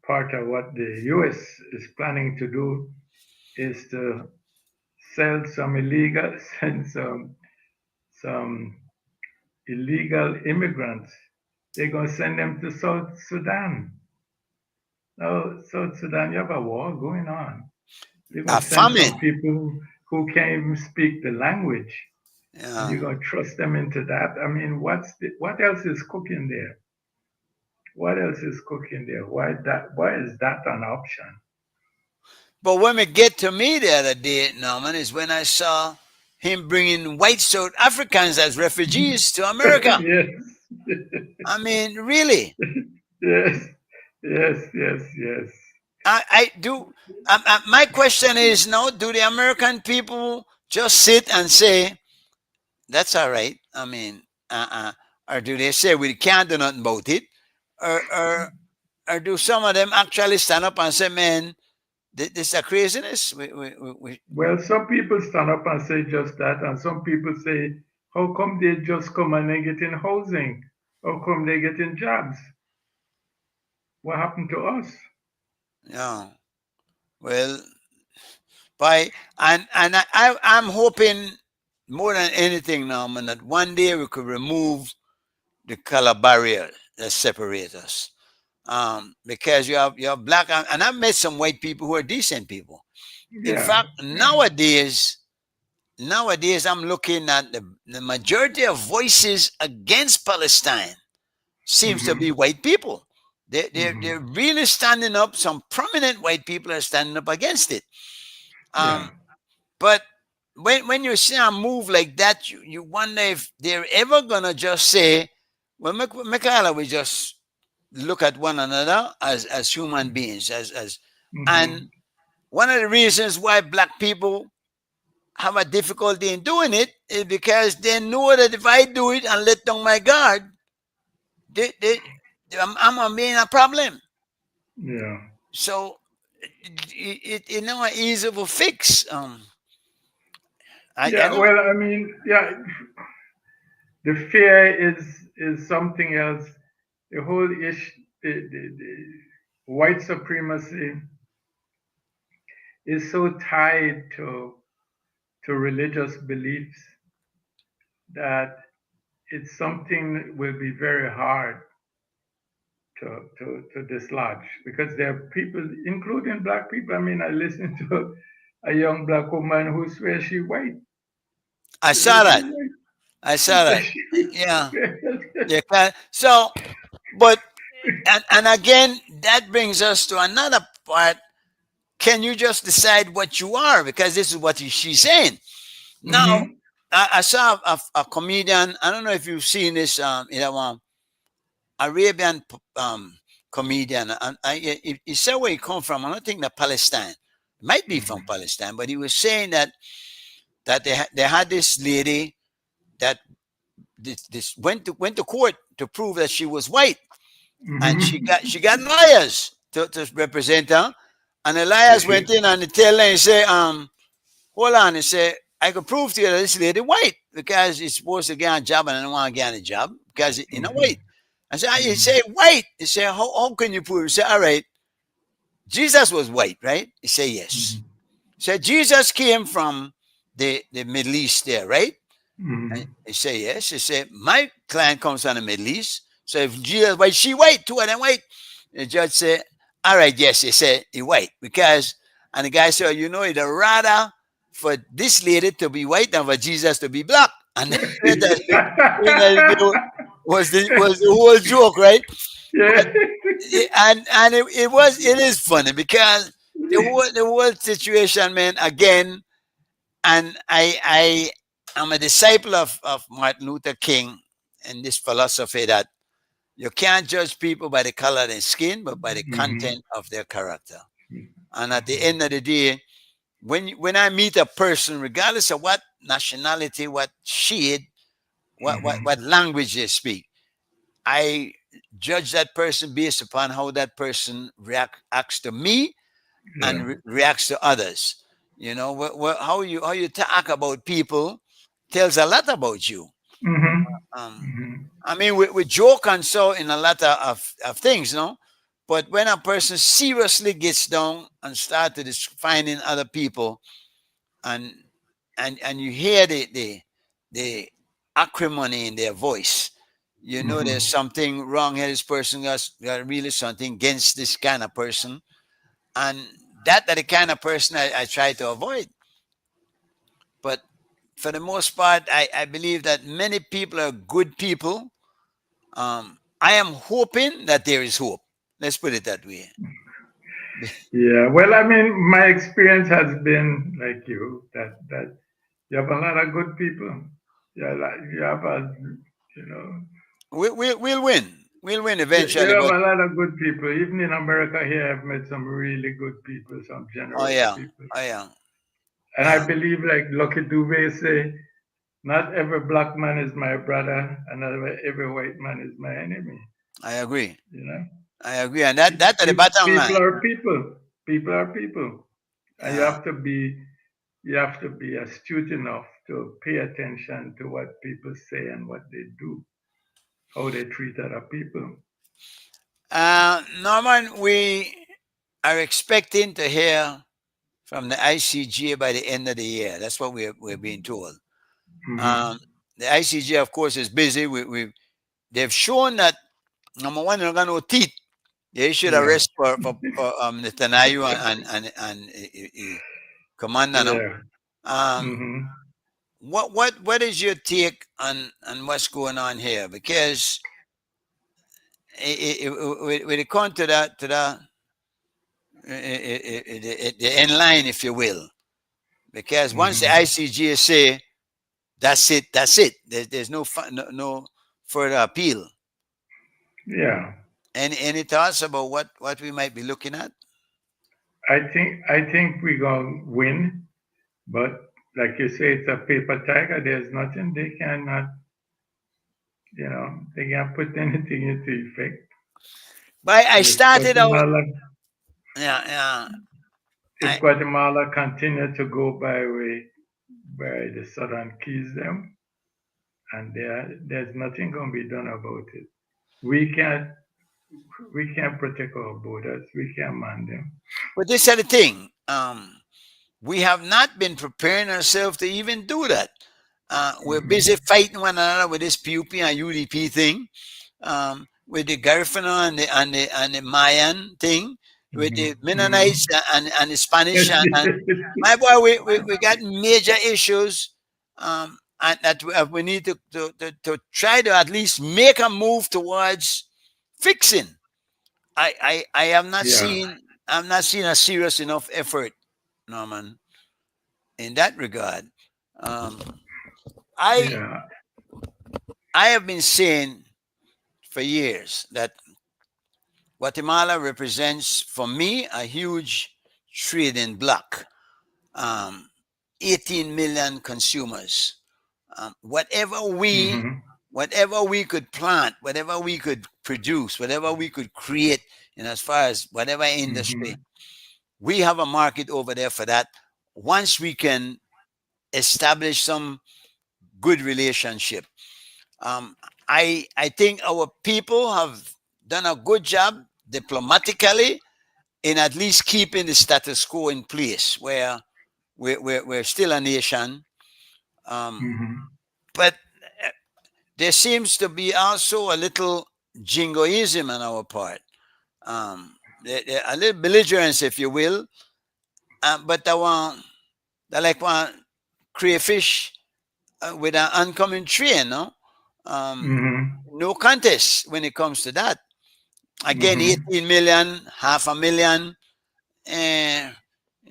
part of what the U.S. is planning to do is to sell some illegal, send some illegal immigrants. They're gonna send them to South Sudan. Now, South Sudan, you have a war going on. They're A gonna send some famine. people who can't even speak the language, and Yeah. you're gonna trust them into that. I mean, what else is cooking there? What else is cooking there? Why is that an option? But when we get to me the other day, Norman, is when I saw him bringing white South Africans as refugees to America. Yes. I mean, really? Yes. Yes. Yes. Yes. I do. My question is now: do the American people just sit and say that's all right? I mean, or do they say we can't do nothing about it, or or or do some of them actually stand up and say, "Man, this is a craziness"? Well, some people stand up and say just that, and some people say, how come they just come and they get in housing? How come they get in jobs? What happened to us? Yeah. Well, by I'm hoping more than anything now, man, that one day we could remove the color barrier that separates us. because you have black, and I've met some white people who are decent people. In Yeah. fact, nowadays I'm looking at the majority of voices against Palestine seems to be Mm-hmm. white people. They're Mm-hmm. really standing up. Some prominent white people are standing up against it. Yeah. Um, but when you see a move like that, you wonder if they're ever gonna just say, "Well, Michaela, we just look at one another as human beings." As and Mm-hmm. one of the reasons why black people have a difficulty in doing it is because they know that if I do it and let down my guard, they I'm being a problem. Yeah. So it not easy of a fix. I Yeah. don't. Well, I mean, yeah, the fear is something else. The whole issue, the white supremacy is so tied to religious beliefs that it's something that will be very hard to dislodge because there are people, including black people. I mean, I listened to a young black woman who swears she white. I She says saw she that. white. I She saw says that. she Yeah. white. Yeah. So, but and again, that brings us to another part. Can you just decide what you are? Because this is what she's saying. Now, Mm-hmm. I saw a comedian. I don't know if you've seen this. Arabian comedian. And he said where he come from. I don't think that Palestine. It might be from Palestine, but he was saying that they had this lady that this went to court to prove that she was white, and she got lawyers to represent her, and the lawyers went in and they tell her and say, hold on, and say, I could prove to you that this lady white because it's supposed to get a job and I don't want to get a job because you know white. I said, you say white. He said, how can you prove it? He said, all right, Jesus was white, right? He said, yes. He said, Jesus came from the Middle East there, right? And he said, yes. He said, my client comes from the Middle East. So if Jesus white, she white, two of them white. The judge said, all right, yes. He said, he white. Because, and the guy said, you know, it'd rather for this lady to be white than for Jesus to be black. And that was the whole joke, right? But Yeah. it is funny because the whole situation, man, again, and I am a disciple of Martin Luther King and this philosophy that you can't judge people by the color of their skin, but by the content of their character. And at the end of the day, when I meet a person, regardless of what nationality, what shade, what language they speak, I judge that person based upon how that person acts to me and Yeah. reacts to others. How you talk about people tells a lot about you. Mm-hmm. Um, Mm-hmm. I mean, we joke and so in a lot of things, no. But when a person seriously gets down and start to finding other people, and and you hear the acrimony in their voice, you know there's Mm-hmm. something wrong here. This person got really something against this kind of person, and that the kind of person I try to avoid. But for the most part, I believe that many people are good people. I am hoping that there is hope. Let's put it that way. Yeah. Well, I mean, my experience has been like you that you have a lot of good people. Yeah, like you have a, you know, We'll win. We'll win you eventually. have But a lot of good people. Even in America here, I've met some really good people, some oh generous yeah, people. oh yeah, And I yeah. believe, like Lucky Dubé say, not every black man is my brother, and not every white man is my enemy. I agree. You know, I agree. And that at the bottom people line. are people. People are people, and Yeah. you have to be astute enough to pay attention to what people say and what they do, how they treat other people. Norman, we are expecting to hear from the ICG by the end of the year. That's what we're being told. Um, Hmm. the ICG, of course, is busy. They've shown that number one, they're not got no teeth. They issued Yeah. arrest for Netanyahu and Commander. No? Yeah. Um, Mm-hmm. what is your take on what's going on here? Because when it comes to the end line, if you will, because once the Mm-hmm. ICJ say that's it, that's it. There's no further appeal. Yeah. Any thoughts about what we might be looking at? I think we're gonna win, but like you say, it's a paper tiger. There's nothing they cannot, they can't put anything into effect. But I And started out, yeah, yeah. If I Guatemala continue to go by the Southern Keys them, and there's nothing gonna be done about it. We can't we can't protect our borders. We can't man them. but this is the thing. We have not been preparing ourselves to even do that. We're busy Hmm. fighting one another with this PUP and UDP thing, with the Garifuna and the Mayan thing, with Hmm. the Hmm. Mennonites and the Spanish. And my boy, we got major issues, and that we need to try to at least make a move towards fixing. I have not Yeah, seen I'm not seeing a serious enough effort, Norman, in that regard. Um, I yeah. I have been saying for years that Guatemala represents for me a huge trading bloc. Um, 18 million consumers. Whatever we Hmm. could plant, whatever we could produce, whatever we could create, and as far as whatever industry, Hmm. we have a market over there for that. Once we can establish some good relationship, um, I think our people have done a good job diplomatically in at least keeping the status quo in place, where we're still a nation. Um, Hmm. but there seems to be also a little jingoism on our part, a little belligerence, if you will. But they like one crayfish with an oncoming train, no? Um, Hmm. no contest when it comes to that. Again, Hmm. 18 million, half a million, eh,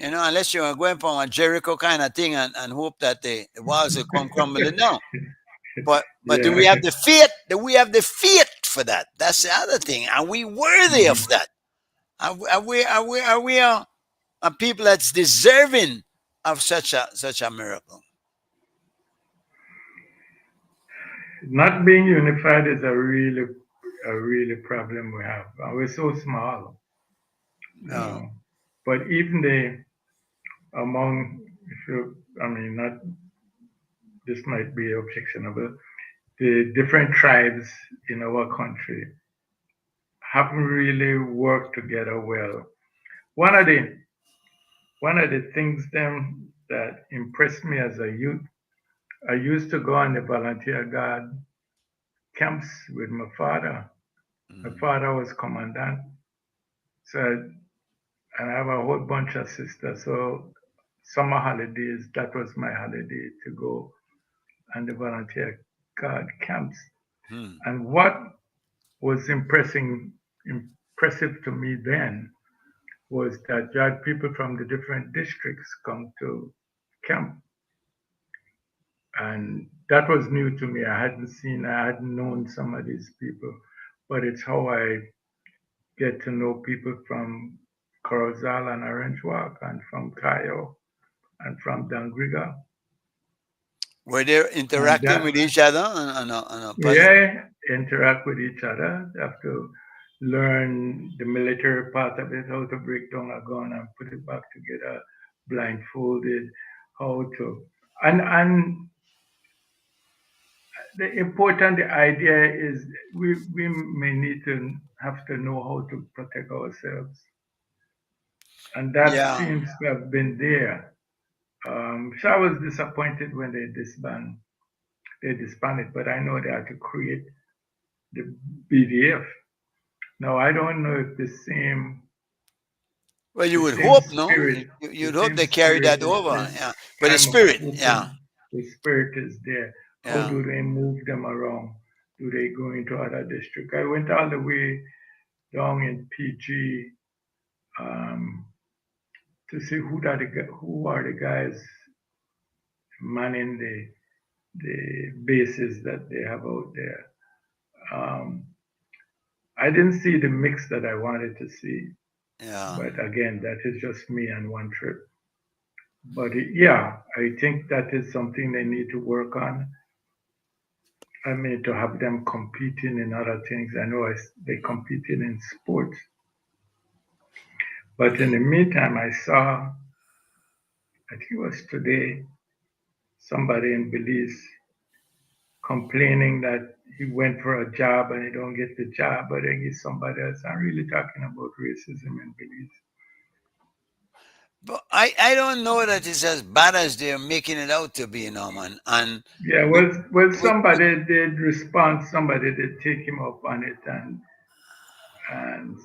unless you're going from a Jericho kind of thing and hope that the walls will come crumbling down. But do we Yeah. have the faith? Do we have the faith for that? That's the other thing. Are we worthy of Hmm. that? Are we a people that's deserving of such a miracle? Not being unified is a really problem we have. And we're so small, you Uh, know. But even among, if you, I mean, not this might be objectionable. The different tribes in our country haven't really worked together well. One of the one of the things them that impressed me as a youth, I used to go on the volunteer guard camps with my father. My mm, father was commandant, so and I have a whole bunch of sisters. So summer holidays, that was my holiday to go on the volunteer guard camps. mm, And what was impressive to me then was that you had people from the different districts come to camp. And that was new to me. I hadn't known some of these people, but it's how I get to know people from Corozal and Orange Walk and from Cayo and from Dangriga. were they And interacting that, with each other on a positive? yeah, interact with each other. They have to learn the military part of it, how to break down a gun and put it back together, blindfolded, how to, and the important idea is we may need to have to know how to protect ourselves, and that Yeah. seems to have been there. So I was disappointed when they disbanded, but I know they had to create the BDF, Now I don't know if Well, you the would same hope, no? spirit, the You'd hope same they carry spirit that is over. this Yeah. But the time of spirit, yeah, open. The spirit is there. How yeah. do they move them around? Do they go into other district? I went all the way down in PG um, to see who are the guys manning the bases that they have out there. Um, I didn't see the mix that I wanted to see, Yeah. but again, that is just me on one trip. But yeah, I think that is something they need to work on. I mean, to have them competing in other things. I know they competing in sports, but in the meantime, I saw, I think it was today, somebody in Belize complaining that he went for a job and he don't get the job, but then he's somebody else. I'm really talking about racism in Belize. But I don't know that it's as bad as they're making it out to be, Norman. And Yeah, with, well, with somebody did respond. Somebody did take him up on it, and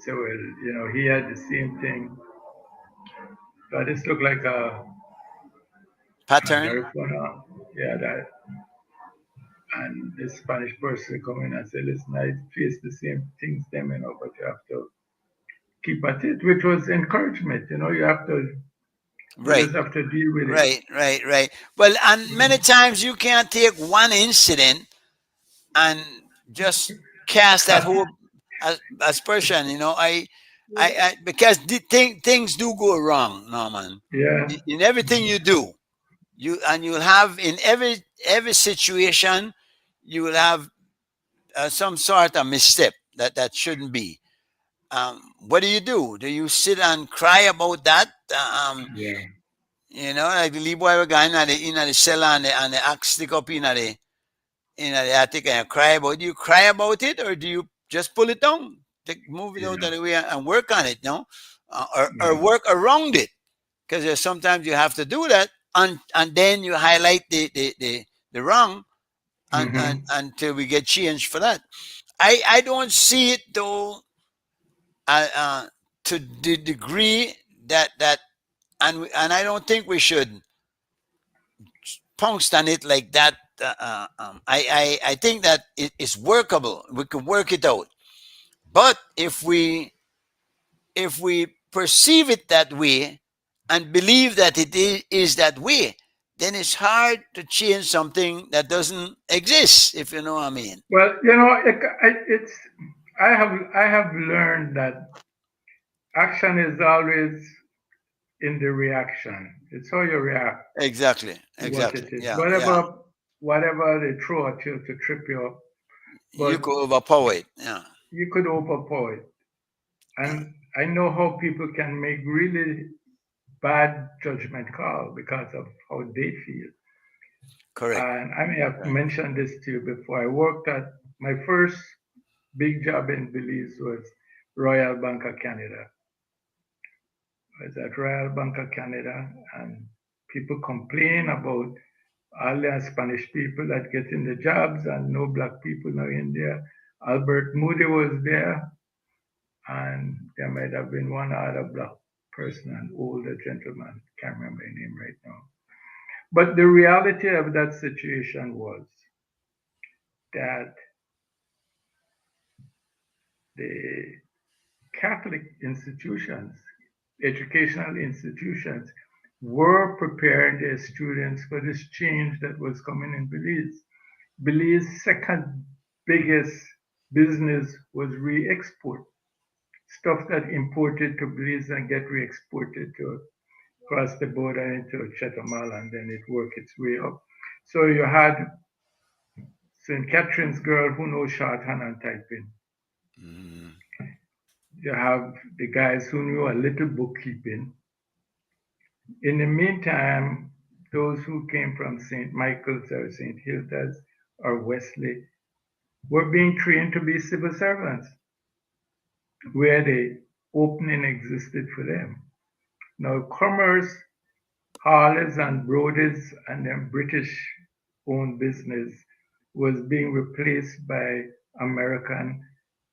so he had the same thing. But this looked like a pattern, very fun. Yeah, that and the Spanish person come in and say, "Listen, I face the same things, them, but you have to keep at it," which was encouragement. You right, just have to deal with it. right. Well, and many times you can't take one incident and just cast that whole aspersion. Because things do go wrong, Norman. Yeah. In everything you do, you'll have in every situation, you will have some sort of misstep that shouldn't be. What do you do? Do you sit and cry about that? Yeah. Like the little boy were going in the cellar and the axe stick up in the attic and cry about it. Do you cry about it or do you just pull it down? Move it out Yeah. of the way and work on it, no? Or Yeah. work around it. Because there's sometimes you have to do that and then you highlight the wrong Hmm. until we get change for that. I don't see it though to the degree that and I don't think we should pounced on it like that. I think that it is workable. We can work it out. But if we perceive it that way and believe that it is that way, then it's hard to change something that doesn't exist. If you know what I mean. Well, it's I have learned that action is always in the reaction. It's how you react Exactly. to what Exactly. it is. Yeah. Yeah. Whatever they throw at you to trip you up, but You could overpower it. Yeah. you could overpower it. Yeah. And I know how people can make really bad judgment call because of how they feel. Correct. And I may have Right. mentioned this to you before. I worked at my first big job in Belize was Royal Bank of Canada. I was at Royal Bank of Canada, and people complain about all the Spanish people that get in the jobs and no black people now in there. Albert Moody was there, and there might have been one other black person, an older gentleman. Can't remember his name right now. But the reality of that situation was that the Catholic institutions, educational institutions, were preparing their students for this change that was coming in Belize. Belize's second biggest business was re-export, stuff that imported to Belize and get re-exported to across the border into Chatham Island, and it worked its way up. So you had St. Catherine's girl who knows shorthand and typing. Mm, You have the guys who knew a little bookkeeping. In the meantime, those who came from St. Michael's or St. Hilda's or Wesley were being trained to be civil servants, where the opening existed for them. Now, commerce, Harleys and Brodies and then British owned business was being replaced by American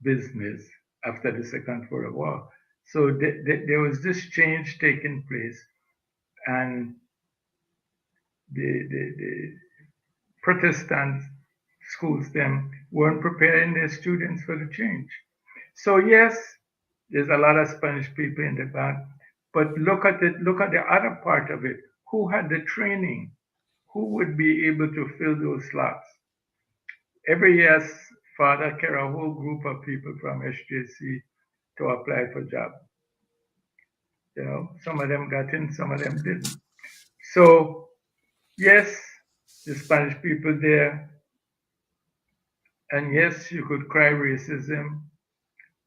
business. after the Second World War. So there was this change taking place, and the Protestant schools them weren't preparing their students for the change. So yes, there's a lot of Spanish people in the back, but look at it. Look at the other part of it. Who had the training? Who would be able to fill those slots? Every year, Father carry a whole group of people from SJC to apply for job. Some of them got in, some of them didn't. So yes, the Spanish people there, and yes, you could cry racism,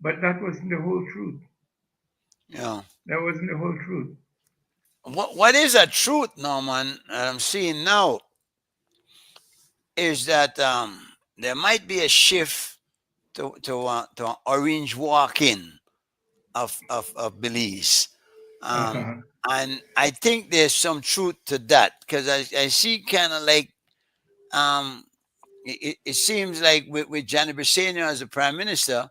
but that wasn't the whole truth. Yeah. That wasn't the whole truth. What is a truth, Norman, I'm seeing now is that there might be a shift to an orange walk-in of Belize. Um, Uh-huh. and I think there's some truth to that because I see kind of like um, it seems like with Gianni Brisseno as the prime minister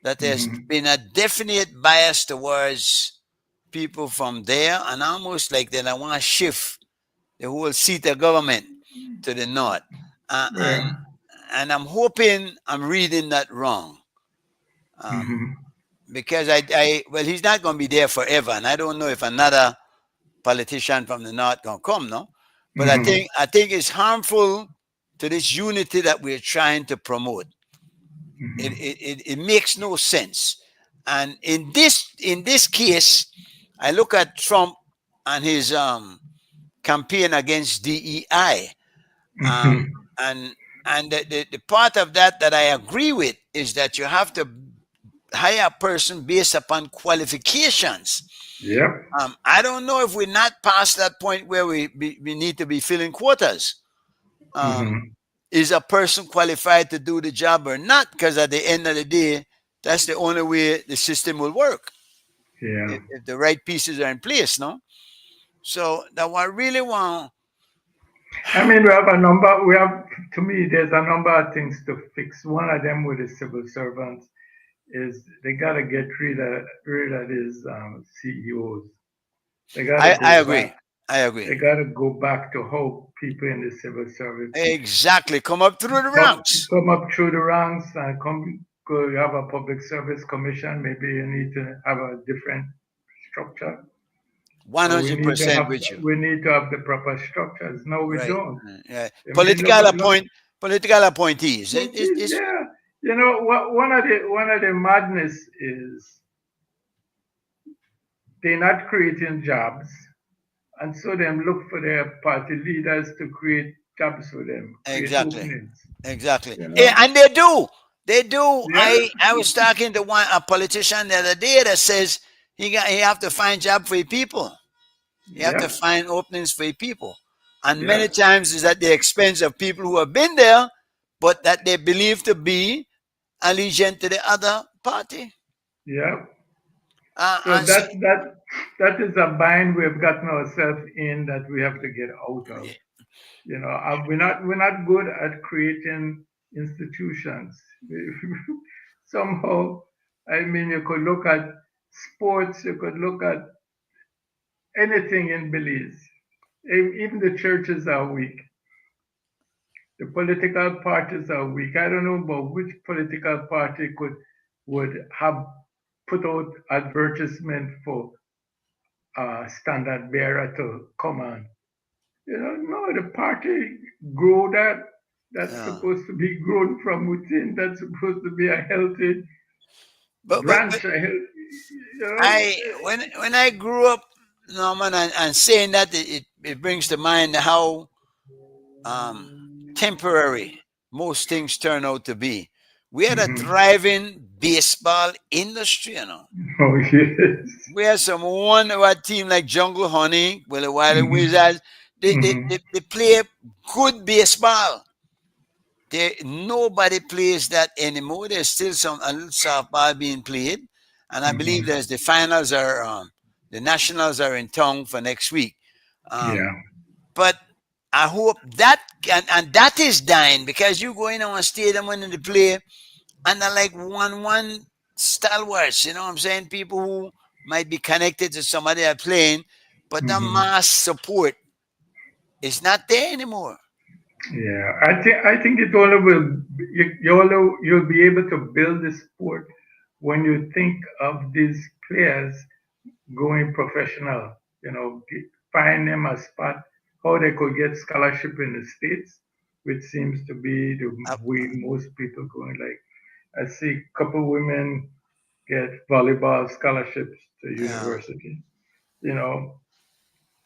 that there's Hmm. been a definite bias towards people from there and almost like that I want to shift the whole seat of government to the north. Uh, and Yeah. and I'm hoping I'm reading that wrong. Um, Hmm. because well, he's not going to be there forever, and I don't know if another politician from the north going to come, no. But Hmm. I think it's harmful to this unity that we're trying to promote. It makes no sense, and in this case, I look at Trump and his campaign against DEI, um, Hmm. and the part of that I agree with is that you have to hire a person based upon qualifications. Yep. I don't know if we're not past that point where we need to be filling quotas. Um, Hmm. is a person qualified to do the job or not? Because at the end of the day, that's the only way the system will work Yeah. if the right pieces are in place. No, so that what I really want. I mean, we have a number. We have, to me, there's a number of things to fix. One of them with the civil servants is they got to get rid of these CEOs. They got to I go back. agree. I agree. They got to go back to how people in the civil service Exactly. Come up through the come, ranks. come up through the ranks and come go have a public service commission. Maybe you need to have a different structure. One Or we hundred need to percent have with you. we need to have the proper structures. No, we Right. don't. Yeah. I mean, Political appointees. It's yeah. One of the madness is they're not creating jobs, and so them look for their party leaders to create jobs for them, create exactly. openings. Exactly. You Yeah, know? and they do. They do. Yeah. I was talking to a politician the other day that says he have to find job for your people. You have to Yep. find openings for your people. And many Yep. times is at the expense of people who have been there, but that they believe to be allegiant to the other party. Yep. So And so, that is a bind we've gotten ourselves in that we have to get out of. We're not good at creating institutions. Somehow, I mean, you could look at sports, you could look at anything in Belize. Even the churches are weak. The political parties are weak. I don't know about which political party would have put out advertisement for a standard bearer to come on. No, the party grow that's yeah. supposed to be grown from within. That's supposed to be a healthy But branch. A healthy, you know. I when I grew up, Norman, and saying that it brings to mind how um, temporary most things turn out to be. We had a Mhm. thriving baseball industry, you know. Oh yes. We had some one of our team like Jungle Honey, well, the Wild Hmm. Wizards. Hmm. They play good baseball. Nobody plays that anymore. There's still some a little softball being played, and I believe Hmm. there's the nationals are in town for next week. Um, Yeah. but I hope that and that is dying because you go in on a stadium when they play and they're like 1-1. stalwarts, you know what I'm saying? People who might be connected to somebody that playing, but the Hmm. mass support is not there anymore. Yeah, I think it only will you'll be able to build the sport when you think of these players going professional. Find them a spot how they could get scholarship in the states, which seems to be the Uh, way most people going. Like I see a couple women get volleyball scholarships to yeah. university. You know,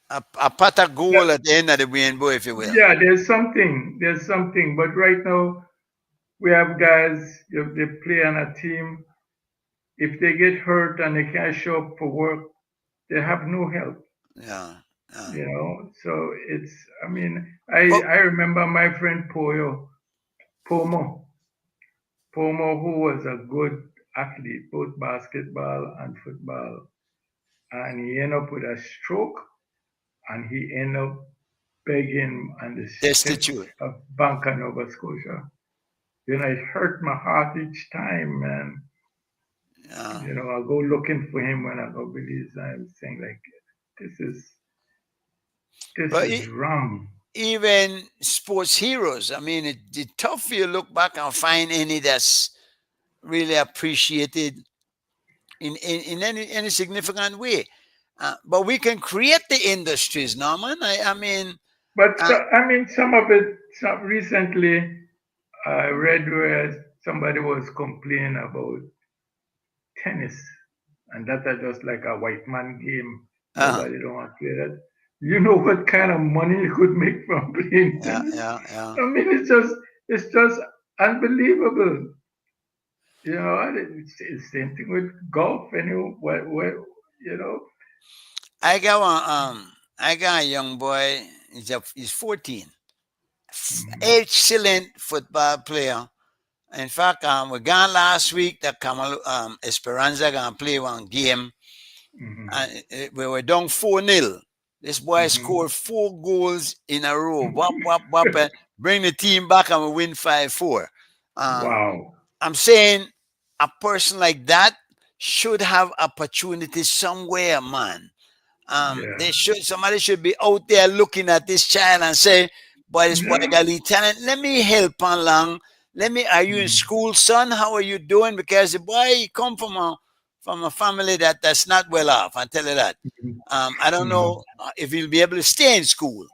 A pot of gold at the end of the rainbow, if you will. yeah, there's something, but right now we have guys, if they play on a team, if they get hurt and they can't show up for work, they have no help, Yeah. Yeah. So I mean, I remember my friend Pomo, who was a good athlete, both basketball and football, and he ended up with a stroke, and he ended up begging on the steps Destitute. of Bank of Nova Scotia. It hurt my heart each time, man. Yeah. I'll go looking for him when I go Belize. I'm saying like, this is this But is wrong. even sports heroes, I mean, it's tough for you to look back and find any that's really appreciated in any significant way. But we can create the industries, Norman. I mean, But uh, I mean, some of it. Recently, I read where somebody was complaining about tennis, and that are just like a white man game. uh, Nobody don't want to play that. You know what kind of money you could make from playing yeah, tennis? yeah, yeah. I mean, it's just unbelievable. And it's same thing with golf. You know, I got one. I got a young boy. He's 14. hmm Excellent football player. In fact, we gone last week. That Kamal Esperanza gonna play one game, hmm and we were down 4-0. This boy hmm scored 4 goals in a row. Whop whop whop! And bring the team back, and we win 5-4. Um, wow. I'm saying a person like that should have opportunity somewhere, man. Yeah. Somebody should be out there looking at this child and say, "Boy, this boy Yeah. got the talent. Let me help along. Let me. Are you in hmm school, son? How are you doing? Because the boy he come from a family that's not well off. I tell you that. I don't hmm know if he'll be able to stay in school.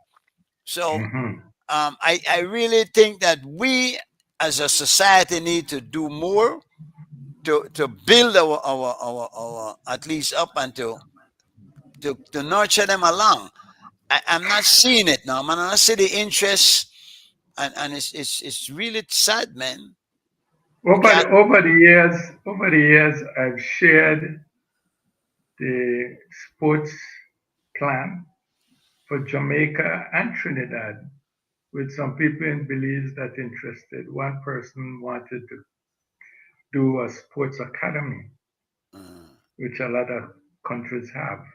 So hmm I really think that we as a society need to do more to build our athletes up and to nurture them along. I'm not seeing it now, man. I don't see the interest, and it's really sad, man. Over Because the, over the years, I've shared the sports plan for Jamaica and Trinidad with some people in Belize that interested. One person wanted to do a sports academy, uh, which a lot of countries have,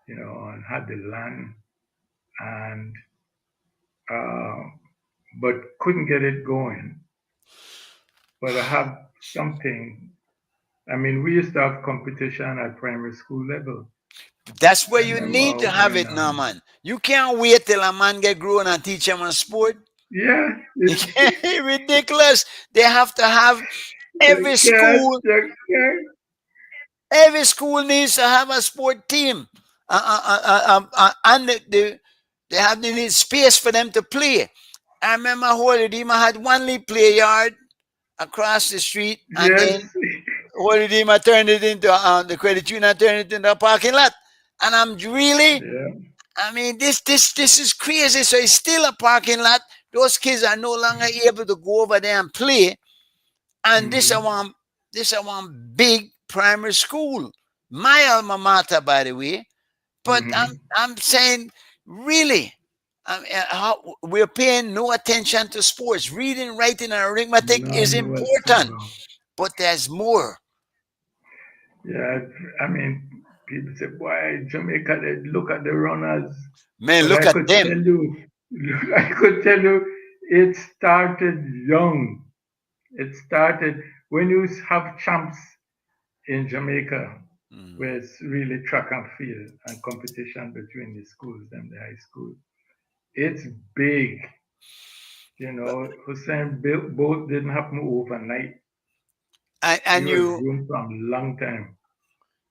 and had the land and uh, but couldn't get it going. But I have something. I mean, we used to have competition at primary school level. that's where I you need to remember have when, it now, man. You can't wait till a man get grown and teach him a sport. yeah, You can't, ridiculous. They have to have you every can't, school. you can't. Every school needs to have a sport team, and they have they need space for them to play. I remember Holy Dima had one league play yard across the street, and Yes, then Holy Dima turned it into the credit union turned it into a parking lot. And I'm really, yeah. I mean, this is crazy. So it's still a parking lot. Those kids are no longer able to go over there and play. And hmm this is one big primary school, my alma mater, by the way. But hmm I'm saying, really, we're paying no attention to sports. Reading, writing, and arithmetic is None important, whatsoever. but there's more. Yeah, I mean, people say, "Why Jamaica? They look at the runners," Man, but look I at could them. tell you, it started young. It started when you have champs. in Jamaica, Mm. where it's really track and field and competition between the schools and the high school. It's big. But Hussein Bolt didn't happen overnight. He and was you groomed from a long time.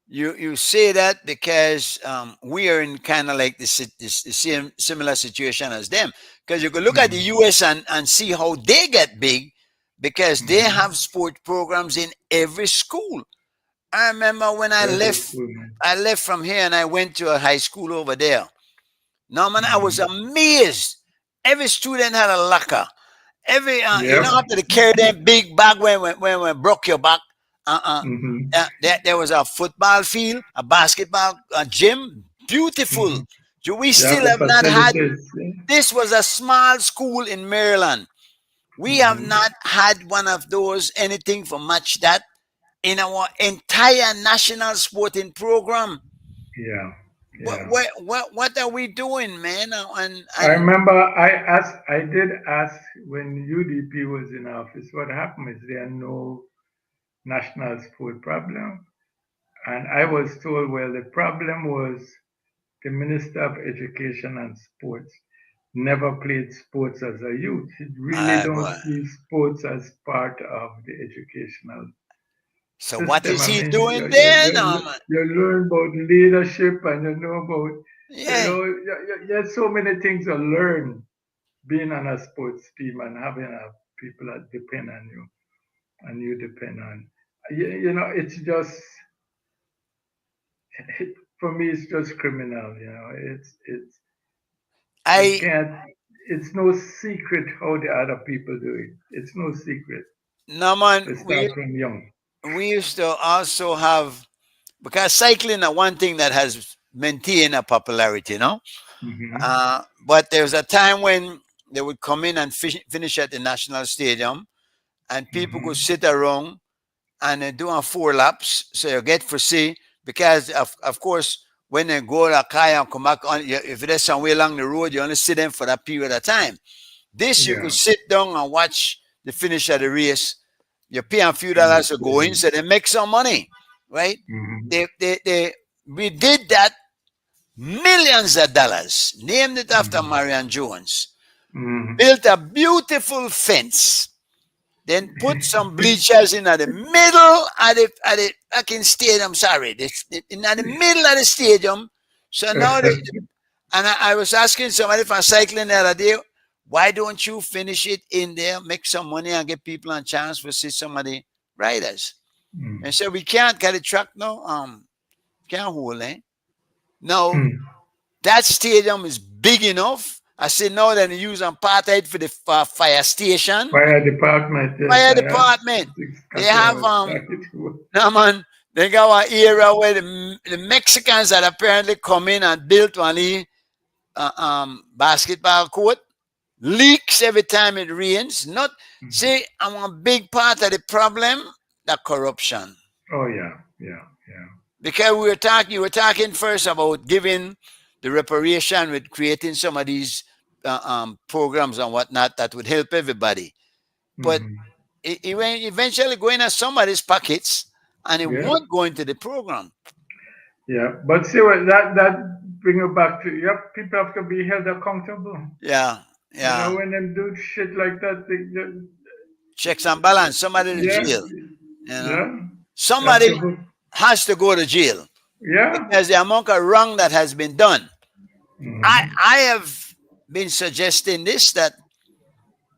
you say that because we are in kind of like the same similar situation as them. Because you could look at the Mm-hmm. U.S. and see how they get big because they Mm-hmm. have sport programs in every school. I remember when Every school, man. I left from here and I went to a high school over there. No man, I was Mm-hmm. amazed. Every student had a locker. Every you Yep. don't have to carry that big bag when we broke your back. Uh-uh. Mm-hmm. There was a football field, a basketball gym, beautiful. Mm-hmm. We You have still the have not had. facilities. Yeah. This was a small school in Maryland. We have Mm-hmm. not had one of those anything for match that in our entire national sporting program. Yeah. What Yeah. what are we doing, man? I And remember I did ask when UDP was in office, what happened? Is there no national sport problem? And I was told, well, the problem was the Minister of Education and Sports never played sports as a youth. He really don't boy. see sports as part of the educational So what system. is I he mean, doing then? you learn about leadership and you know about, Yeah, there's so many things to learn being on a sports team and having people that depend on you and you depend on. It's just, for me, it's just criminal. You I can't, it's no secret how the other people do it. It's no secret. no man. They start from young. We used to also have because cycling are one thing that has maintained a popularity, no. Hmm. But there was a time when they would come in and finish at the national stadium, and people could Hmm. sit around and do on 4 laps, so you get for see because of course when they go to a car and come back on, if there's somewhere along the road, you only sit them for that period of time. This you could Yeah. sit down and watch the finish of the race. You pay a few In the dollars to go in, stadium. so they make some money, right? Hmm. They we did that millions of dollars. Named it after Hmm. Marion Jones. Hmm. Built a beautiful fence. Then put some bleachers in at the middle of the fucking stadium. Sorry, in the middle of the stadium. So now and I was asking somebody from cycling the other day, why don't you finish it in there, make some money, and give people a chance to see some of the riders? And so we can't get a track now. Can't hold eh. Now that stadium is big enough. I say now that they use apartheid for the fire station, Fire department, yes, fire I have department. six They have cameras started to. no man. They got an area where the Mexicans that apparently come in and built one basketball court leaks every time it rains. Not see, I'm a big part of the problem, the corruption. Oh yeah, yeah, yeah. Because you were talking first about giving the reparation with creating some of these programs and whatnot that would help everybody. But Hmm. it went eventually going in somebody's pockets and it Yeah, won't go into the program. yeah. But see what that bring you back to, yep. People have to be held accountable. Yeah, yeah. When them do shit like that, Checks and balance. Somebody to yeah, jail. You know, yeah. You have somebody to go. has to go to jail Yeah. because the amount of wrong that has been done. Hmm. I have been suggesting this that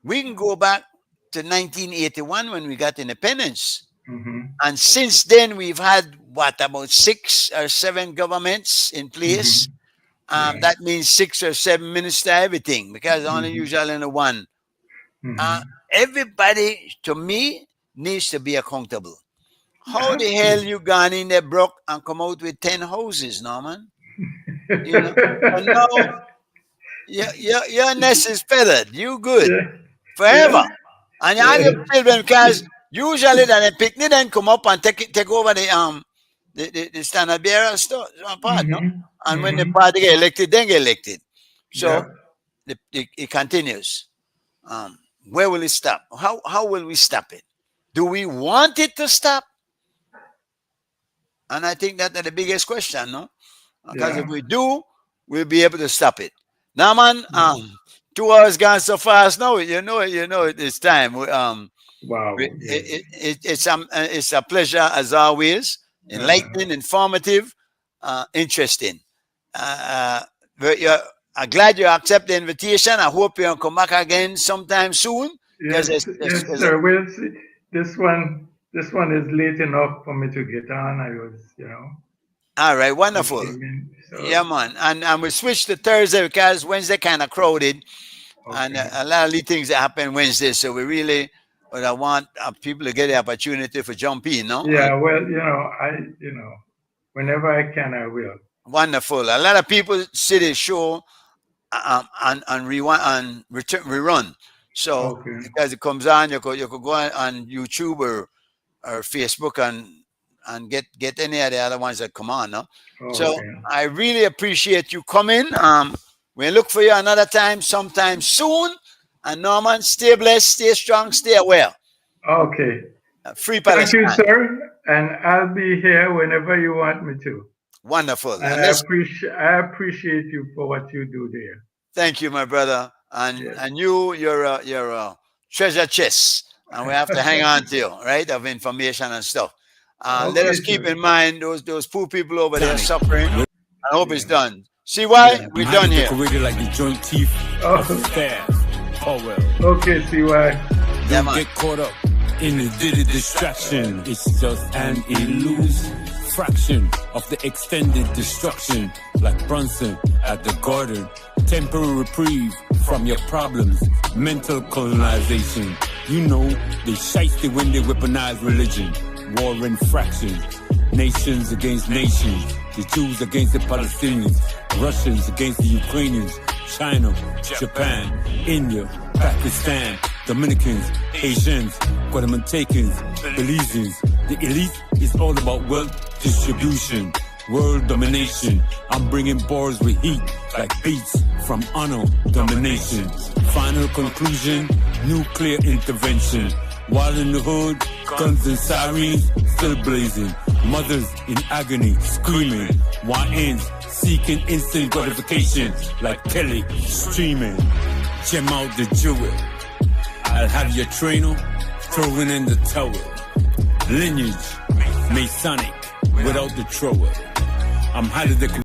we can go back to 1981 when we got independence. Hmm. And since then, we've had what about 6 or 7 governments in place. Hmm. Yeah. That means 6 or 7 minister everything because only Hmm. usually in the one. Uh, Hmm. Everybody, to me, needs to be accountable. How the Have hell to. you gone in there broke and come out with 10 houses, Norman? You know, and now your nest is feathered. You good Yeah. forever. Yeah. And you have Yeah. your children because usually that the picnic then come up and take over the standard bearer stuff part, no? Hmm. And when the Hmm. party get elected, then get elected. So Yeah. it continues. Um, where will it stop? How will we stop it? Do we want it to stop? And I think that's the biggest question, no? Because if Yeah. we do, we'll be able to stop it. Now, man, 2 hours gone so fast. No, it's time. Wow. Yes. It's a pleasure as always. Uh-huh. Enlightening, informative, interesting. Uh, I'm glad you accept the invitation. I hope you'll come back again sometime soon. Because Yes. Yes, sir. We'll see. This one is late enough for me to get on. I was. All right, I wonderful. came in. Yeah, So man. And we switched to Thursday because Wednesday kind of crowded. And okay. a lot of the things that happen Wednesday. So we really, but I want people to get the opportunity for jump in, no? Yeah. Well, whenever I can, I will. Wonderful. A lot of people see the show and rewind and return rerun. So Okay. because it comes on, you could go on YouTube or Facebook and get any of the other ones that come on. No? So Okay. I really appreciate you coming. We look for you another time, sometime soon. And Norman, stay blessed, stay strong, stay well. Okay. Free Thank you, Palestine. sir. And I'll be here whenever you want me to. Wonderful. And And I let's appreciate you for what you do there. thank you, my brother. And Yes. and you're a treasure chest. And we have to hang on to you, right? Of information and stuff. Let us Okay, keep sir. in mind those poor people over there suffering. I hope it's Yeah. done. See why? Yeah. We're done here. Decorated like the joint teeth of Oh, staff. Oh well. okay, CY. Yeah, Don't man. get caught up in the ditty distraction. It's just an illusion. Fraction of the extended destruction, like Brunson at the garden. Temporary reprieve from your problems. Mental colonization. You know, they shiesty when they weaponize religion. War and fraction. Nations against nations. The Jews against the Palestinians. Russians against the Ukrainians. China, Japan, India, Pakistan, Dominicans, Haitians, Guatemaltecans, Belizeans. The elite is all about wealth distribution, world domination. I'm bringing bars with heat like beats from honor domination. Final conclusion, nuclear intervention. While in the hood, guns and sirens still blazing. Mothers in agony, screaming. YNs seeking instant gratification like Kelly streaming. Gem out the jewel. I'll have your trainer throwing in the towel. Lineage, Masonic, without the thrower. I'm highly